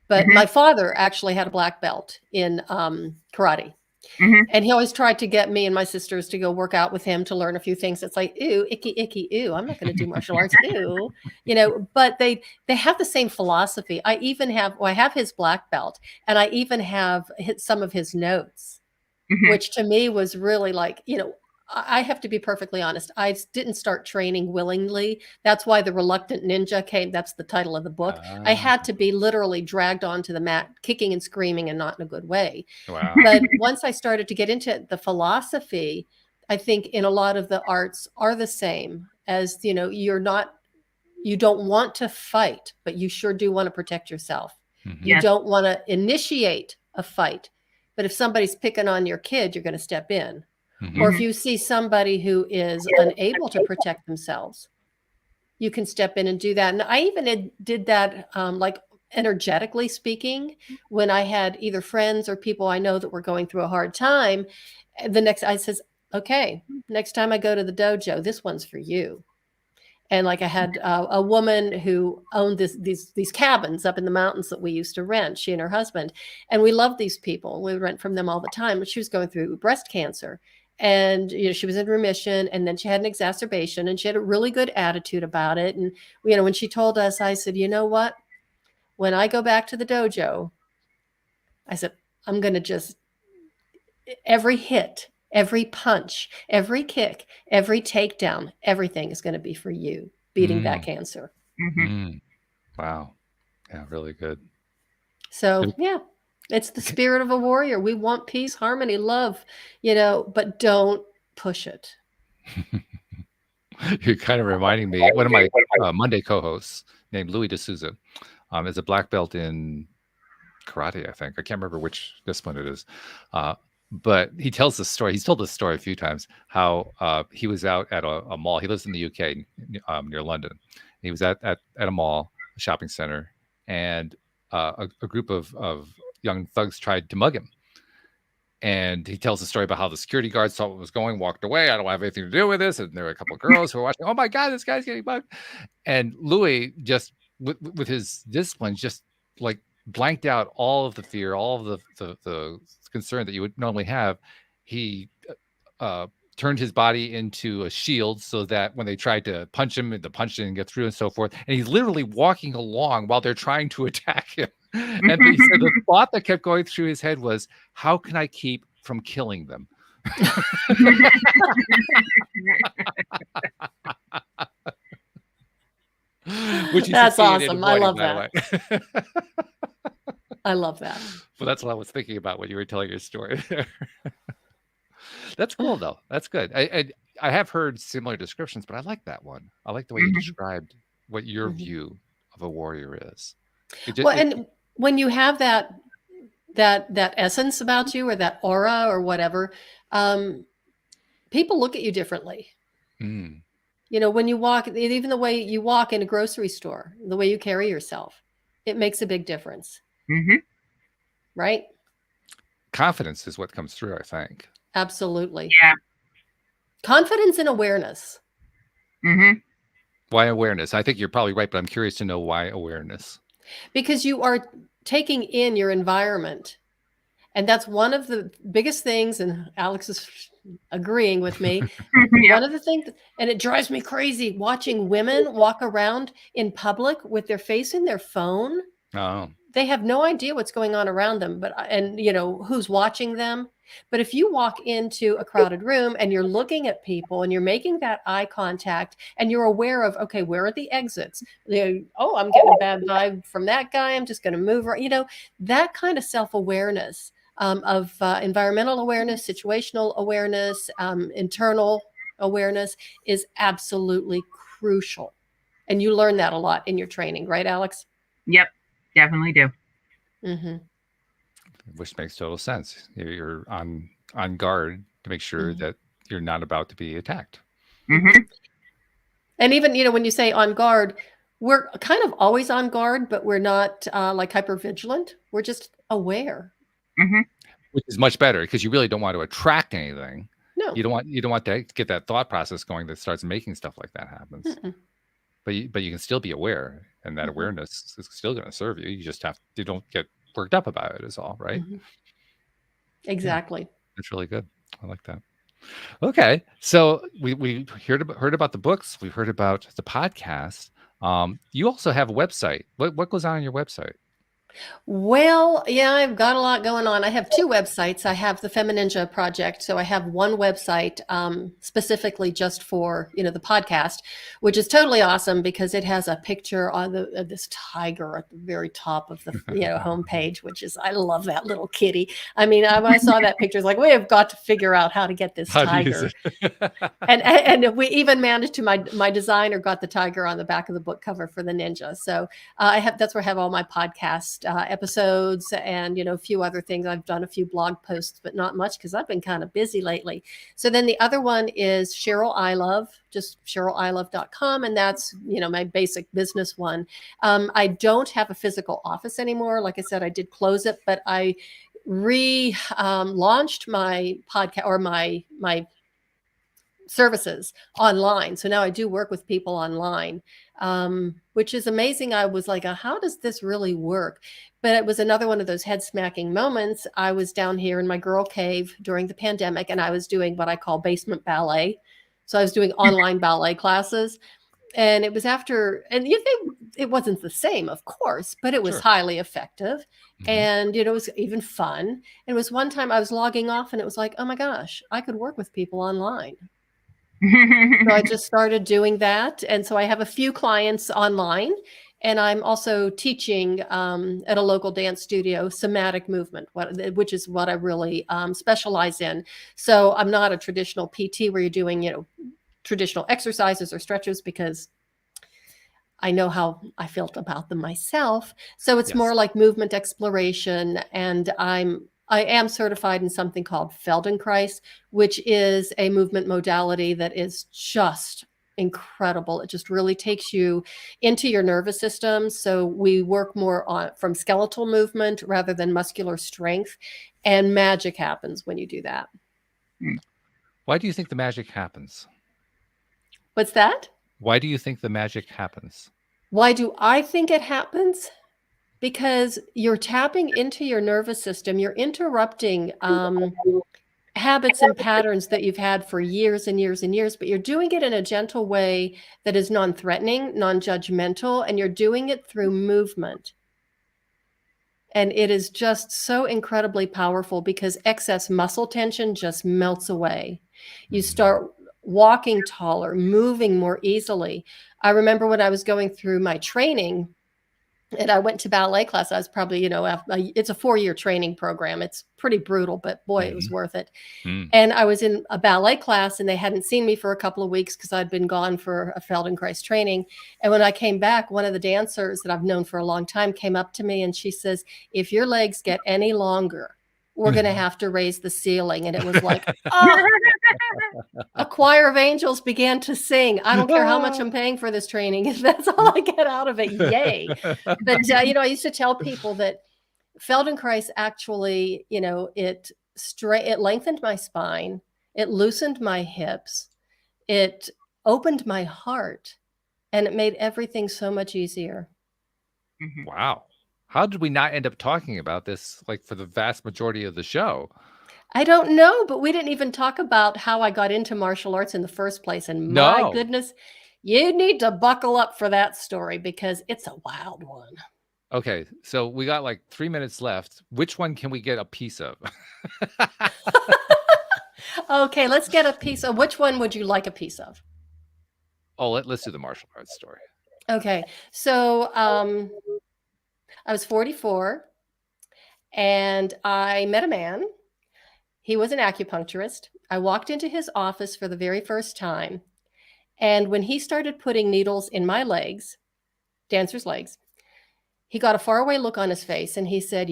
But my father actually had a black belt in karate. And he always tried to get me and my sisters to go work out with him to learn a few things. It's like, ooh, icky, ooh, I'm not going to do martial arts, ooh, you know, but they have the same philosophy. I have his black belt, and I even have some of his notes, which to me was really like, you know, I have to be perfectly honest. I didn't start training willingly. That's why The Reluctant Ninja came. That's the title of the book. I had to be literally dragged onto the mat, kicking and screaming, and not in a good way. Wow. But once I started to get into the philosophy, I think in a lot of the arts are the same as, you know, you don't want to fight, but you sure do want to protect yourself. You don't want to initiate a fight, but if somebody's picking on your kid, you're going to step in. Or if you see somebody who is unable to protect themselves, you can step in and do that. And I even did that, like energetically speaking, when I had either friends or people I know that were going through a hard time. I says, okay, next time I go to the dojo, this one's for you. And like I had a woman who owned these cabins up in the mountains that we used to rent, she and her husband. And we loved these people. We rent from them all the time. But she was going through breast cancer. And, you know, she was in remission, and then she had an exacerbation, and she had a really good attitude about it. And, you know, when she told us, I said, you know what? When I go back to the dojo, I said, I'm going to just, every hit, every punch, every kick, every takedown, everything is going to be for you beating that cancer. Wow. Yeah, really good. So, yeah, it's the spirit of a warrior. We want peace, harmony, love, you know, but don't push it. You're kind of reminding me. One of my Monday co-hosts named Louis D'Souza is a black belt in karate, I think. I can't remember which discipline it is. But he tells this story. He's told this story a few times, how he was out at a mall. He lives in the UK, near London. He was at a mall, a shopping center, and a group of young thugs tried to mug him. And he tells the story about how the security guard saw what was going, walked away. I don't have anything to do with this. And there were a couple of girls who were watching. Oh my God, this guy's getting mugged. And Louis, just with his discipline, just like blanked out all of the fear, all of the concern that you would normally have. He turned his body into a shield so that when they tried to punch him, the punch didn't get through and so forth. And he's literally walking along while they're trying to attack him. And he said the thought that kept going through his head was, how can I keep from killing them? That's awesome. I love that. I love that. Well, that's what I was thinking about when you were telling your story. That's cool, though. That's good. I have heard similar descriptions, but I like that one. I like the way you described what your view of a warrior is. And when you have that essence about you, or that aura, or whatever, people look at you differently. Mm. You know, when you walk, even the way you walk in a grocery store, the way you carry yourself, it makes a big difference. Right? Confidence is what comes through, I think. Absolutely. Yeah. Confidence and awareness. Why awareness? I think you're probably right, but I'm curious to know why awareness. Because you are taking in your environment. And that's one of the biggest things, and Alex is agreeing with me. One of the things, and it drives me crazy, watching women walk around in public with their face in their phone. Oh. They have no idea what's going on around them, and you know, who's watching them. But if you walk into a crowded room and you're looking at people and you're making that eye contact and you're aware of, okay, where are the exits? Oh, I'm getting a bad vibe from that guy. I'm just going to move. You know, that kind of self-awareness of environmental awareness, situational awareness, internal awareness is absolutely crucial. And you learn that a lot in your training, right, Alex? Yep, definitely do. Which makes total sense. You're on guard to make sure that you're not about to be attacked. And even, you know, when you say on guard, we're kind of always on guard, but we're not like hypervigilant. We're just aware. Which is much better, because you really don't want to attract anything. No, you don't want to get that thought process going that starts making stuff like that happens. But you can still be aware, and that awareness is still going to serve you. You don't get worked up about it is all, right? Exactly. Yeah, that's really good. I like that. Okay, so we heard about the books. We've heard about the podcast. You also have a website. What goes on your website? Well, yeah, I've got a lot going on. I have two websites. I have the Femininja project. So I have one website specifically just for, you know, the podcast, which is totally awesome because it has a picture on this tiger at the very top of the, you know, homepage, which is, I love that little kitty. I mean, when I saw that picture, it's like, we have got to figure out how to get this tiger. And we even managed to, my designer got the tiger on the back of the book cover for the Ninja. So that's where I have all my podcast episodes and, you know, a few other things. I've done a few blog posts, but not much because I've been kind of busy lately. So then the other one is Cheryl Ilov, just CherylIlov.com. And that's, you know, my basic business one. I don't have a physical office anymore. Like I said, I did close it, but I launched my podcast or my services online. So now I do work with people online, which is amazing. I was like, how does this really work? But it was another one of those head smacking moments. I was down here in my girl cave during the pandemic, and I was doing what I call basement ballet. So I was doing online ballet classes. And it was after, and you think it wasn't the same, of course, but it was highly effective. And, you know, it was even fun. And it was one time I was logging off and it was like, oh my gosh, I could work with people online. So I just started doing that. And so I have a few clients online, and I'm also teaching at a local dance studio, somatic movement, which is what I really specialize in. So I'm not a traditional PT where you're doing, you know, traditional exercises or stretches because I know how I felt about them myself. So it's more like movement exploration. And I am certified in something called Feldenkrais, which is a movement modality that is just incredible. It just really takes you into your nervous system. So we work more from skeletal movement rather than muscular strength. And magic happens when you do that. Why do you think the magic happens? What's that? Why do you think the magic happens? Why do I think it happens? Because you're tapping into your nervous system. You're interrupting habits and patterns that you've had for years and years and years, but you're doing it in a gentle way that is non-threatening, non-judgmental, and you're doing it through movement. And it is just so incredibly powerful because excess muscle tension just melts away. You start walking taller, moving more easily. I remember when I was going through my training and I went to ballet class, I was probably, it's a 4-year training program. It's pretty brutal, but boy, it was worth it. And I was in a ballet class and they hadn't seen me for a couple of weeks because I'd been gone for a Feldenkrais training. And when I came back, one of the dancers that I've known for a long time came up to me and she says, "If your legs get any longer, we're going to have to raise the ceiling." And it was like, oh, a choir of angels began to sing. I don't care how much I'm paying for this training. If that's all I get out of it, yay. But, I used to tell people that Feldenkrais actually, it lengthened my spine. It loosened my hips. It opened my heart. And it made everything so much easier. Wow. How did we not end up talking about this like for the vast majority of the show? I don't know, but we didn't even talk about how I got into martial arts in the first place. And my goodness, you need to buckle up for that story because it's a wild one. Okay, so we got like 3 minutes left. Which one can we get a piece of? Okay, let's get a piece of. Which one would you like a piece of? Oh, let's do the martial arts story. Okay, so I was 44 and I met a man. He was an acupuncturist. I walked into his office for the very first time. And when he started putting needles in my legs, dancer's legs, he got a faraway look on his face and he said,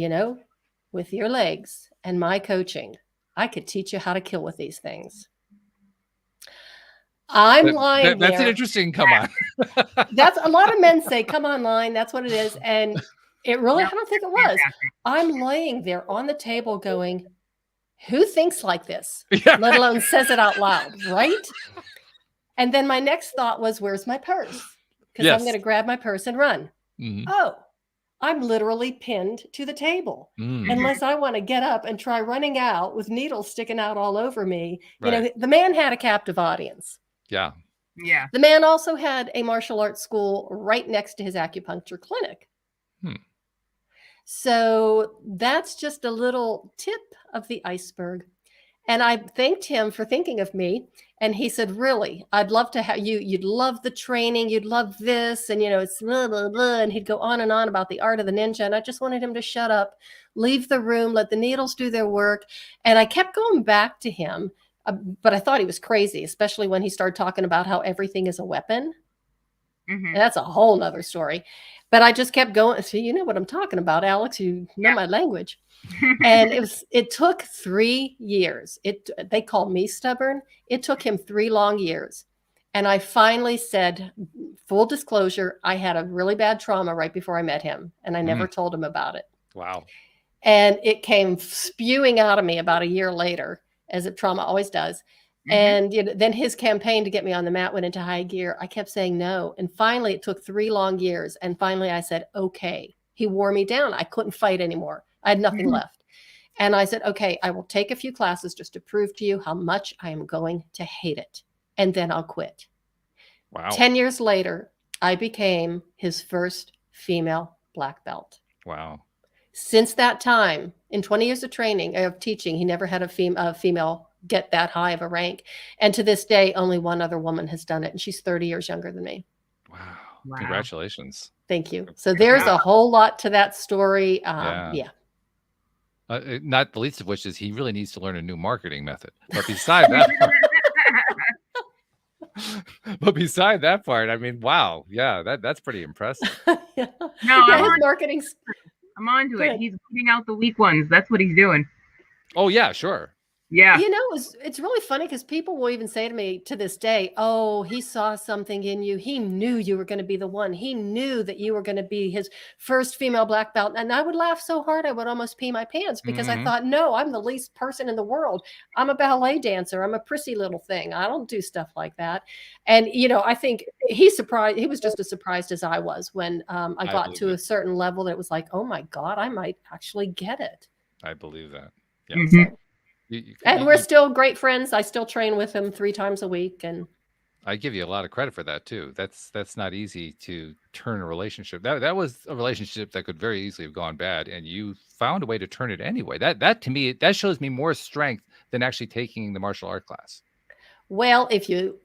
with your legs and my coaching, I could teach you how to kill with these things. I'm lying That's there. an interesting come on. That's a lot of men say, come online. That's what it is. And it really, I don't think it was. I'm laying there on the table going, who thinks like this, let alone says it out loud, right? And then my next thought was, where's my purse? Because I'm going to grab my purse and run. Oh, I'm literally pinned to the table. Unless I want to get up and try running out with needles sticking out all over me. Right. The man had a captive audience. Yeah. The man also had a martial arts school right next to his acupuncture clinic. So that's just a little tip of the iceberg. And I thanked him for thinking of me. And he said, really, I'd love to have you. You'd love the training. You'd love this. And, it's blah, blah, blah. And he'd go on and on about the art of the ninja. And I just wanted him to shut up, leave the room, let the needles do their work. And I kept going back to him. But I thought he was crazy, especially when he started talking about how everything is a weapon. And that's a whole nother story. But I just kept going. See, you know what I'm talking about, Alex. You know my language. And it took 3 years. They call me stubborn. It took him 3 long years. And I finally said, full disclosure, I had a really bad trauma right before I met him. And I never told him about it. Wow. And it came spewing out of me about a year later, as trauma always does. And then his campaign to get me on the mat went into high gear. I kept saying no. And finally, it took 3 long years. And finally, I said, okay. He wore me down. I couldn't fight anymore. I had nothing left. And I said, okay, I will take a few classes just to prove to you how much I am going to hate it. And then I'll quit. Wow. 10 years later, I became his first female black belt. Wow. Since that time, in 20 years of training, of teaching, he never had a female get that high of a rank. And to this day, only one other woman has done it. And she's 30 years younger than me. Wow. Congratulations. Thank you. So there's a whole lot to that story. Not the least of which is he really needs to learn a new marketing method. But besides that, But beside that part, I mean, wow, yeah, that's pretty impressive. Yeah. No, Yeah, his marketing's I'm onto it. good. He's weeding out the weak ones. That's what he's doing. Oh yeah, sure. Yeah. You know, it's really funny because people will even say to me to this day, "Oh, he saw something in you. He knew you were going to be the one. He knew that you were going to be his first female black belt." And I would laugh so hard I would almost pee my pants because I thought, "No, I'm the least person in the world. I'm a ballet dancer. I'm a prissy little thing. I don't do stuff like that." And you know, I think he's surprised. He was just as surprised as I was when I got to a certain level that it was like, "Oh my God, I might actually get it." I believe that. Yeah. Mhm. And we're still great friends. I still train with him 3 times a week, and I give you a lot of credit for that too. That's not easy to turn a relationship. That was a relationship that could very easily have gone bad, and you found a way to turn it anyway. That to me, that shows me more strength than actually taking the martial art class. well, if you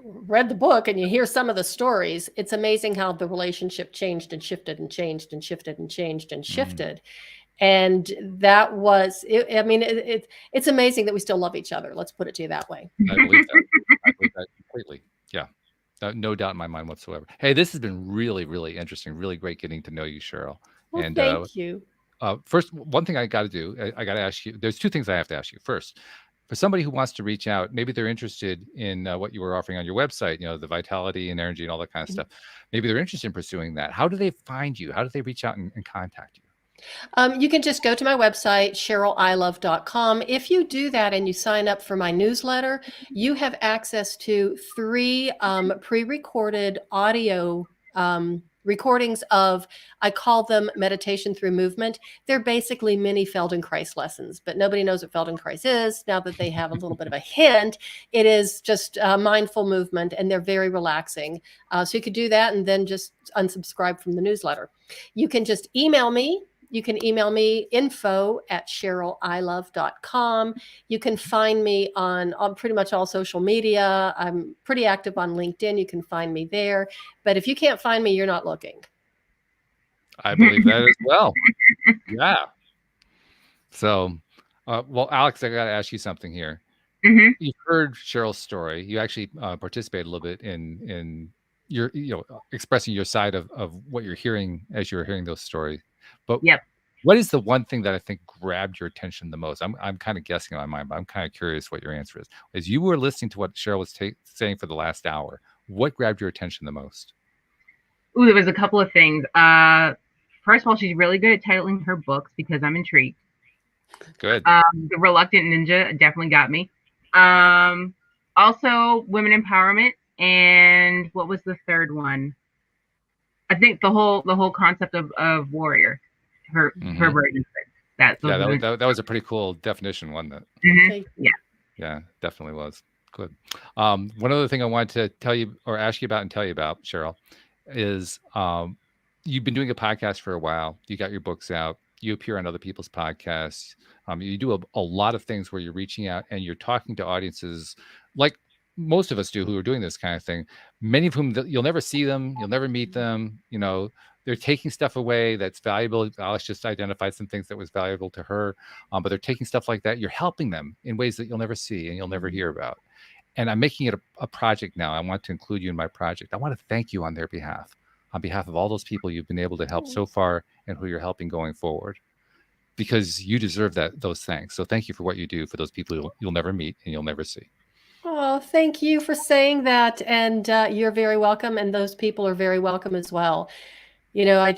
read the book and you hear some of the stories, it's amazing how the relationship changed and shifted and changed and shifted and changed and shifted. And that was, I mean, it's amazing that we still love each other. Let's put it to you that way. I believe that. I believe that completely. Yeah. No doubt in my mind whatsoever. Hey, this has been really, really interesting. Really great getting to know you, Cheryl. Well, And thank you. first, one thing I got to do, I got to ask you, there's 2 things I have to ask you. First, for somebody who wants to reach out, maybe they're interested in what you were offering on your website, you know, the vitality and energy and all that kind of stuff. Maybe they're interested in pursuing that. How do they find you? How do they reach out and contact you? You can just go to my website, CherylIlov.com. If you do that and you sign up for my newsletter, you have access to 3 pre-recorded audio recordings of, I call them meditation through movement. They're basically mini Feldenkrais lessons, but nobody knows what Feldenkrais is. Now that they have a little bit of a hint, it is just mindful movement, and they're very relaxing. So you could do that and then just unsubscribe from the newsletter. You can just email me. You can email me info@CherylIlov.com. You can find me on pretty much all social media. I'm pretty active on LinkedIn. You can find me there. But if you can't find me, you're not looking. I believe that as well. Yeah. So, well, Alex, I got to ask you something here. You've heard Cheryl's story. You actually participated a little bit in your, expressing your side of what you're hearing as you're hearing those stories. But what is the one thing that I think grabbed your attention the most? I'm kind of guessing in my mind, but I'm kind of curious what your answer is. As you were listening to what Cheryl was saying for the last hour, what grabbed your attention the most? Ooh, there was a couple of things. First of all, she's really good at titling her books because I'm intrigued. Good. The Reluctant Ninja definitely got me. Also, women empowerment, and what was the third one? I think the whole concept of warrior, her version of it. That was a pretty cool definition, wasn't it? Yeah, definitely was. Good. One other thing I wanted to tell you or ask you about and tell you about, Cheryl, is you've been doing a podcast for a while. You got your books out. You appear on other people's podcasts. You do a lot of things where you're reaching out and you're talking to audiences like most of us do who are doing this kind of thing, many of whom you'll never see them, you'll never meet them. You know, they're taking stuff away that's valuable. Alex just identified some things that was valuable to her, but they're taking stuff like that. You're helping them in ways that you'll never see and you'll never hear about. And I'm making it a project now. I want to include you in my project. I want to thank you on their behalf of all those people you've been able to help so far and who you're helping going forward, because you deserve those thanks. So thank you for what you do for those people you'll never meet and you'll never see. Oh, thank you for saying that. And you're very welcome. And those people are very welcome as well. You know, I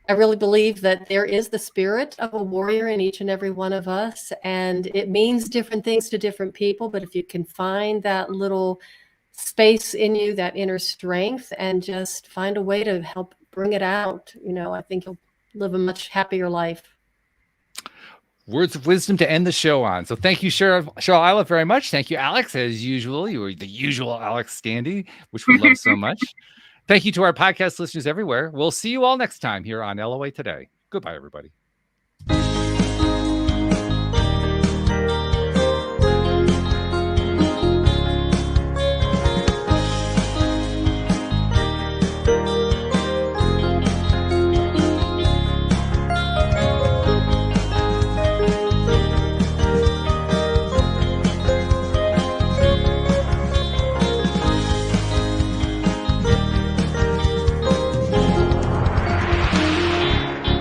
really believe that there is the spirit of a warrior in each and every one of us. And it means different things to different people. But if you can find that little space in you, that inner strength, and just find a way to help bring it out, you know, I think you'll live a much happier life. Words of wisdom to end the show on. So thank you, Cheryl Ilov, very much. Thank you, Alex, as usual. You were the usual Alex Standy, which we love so much. Thank you to our podcast listeners everywhere. We'll see you all next time here on LOA Today. Goodbye, everybody.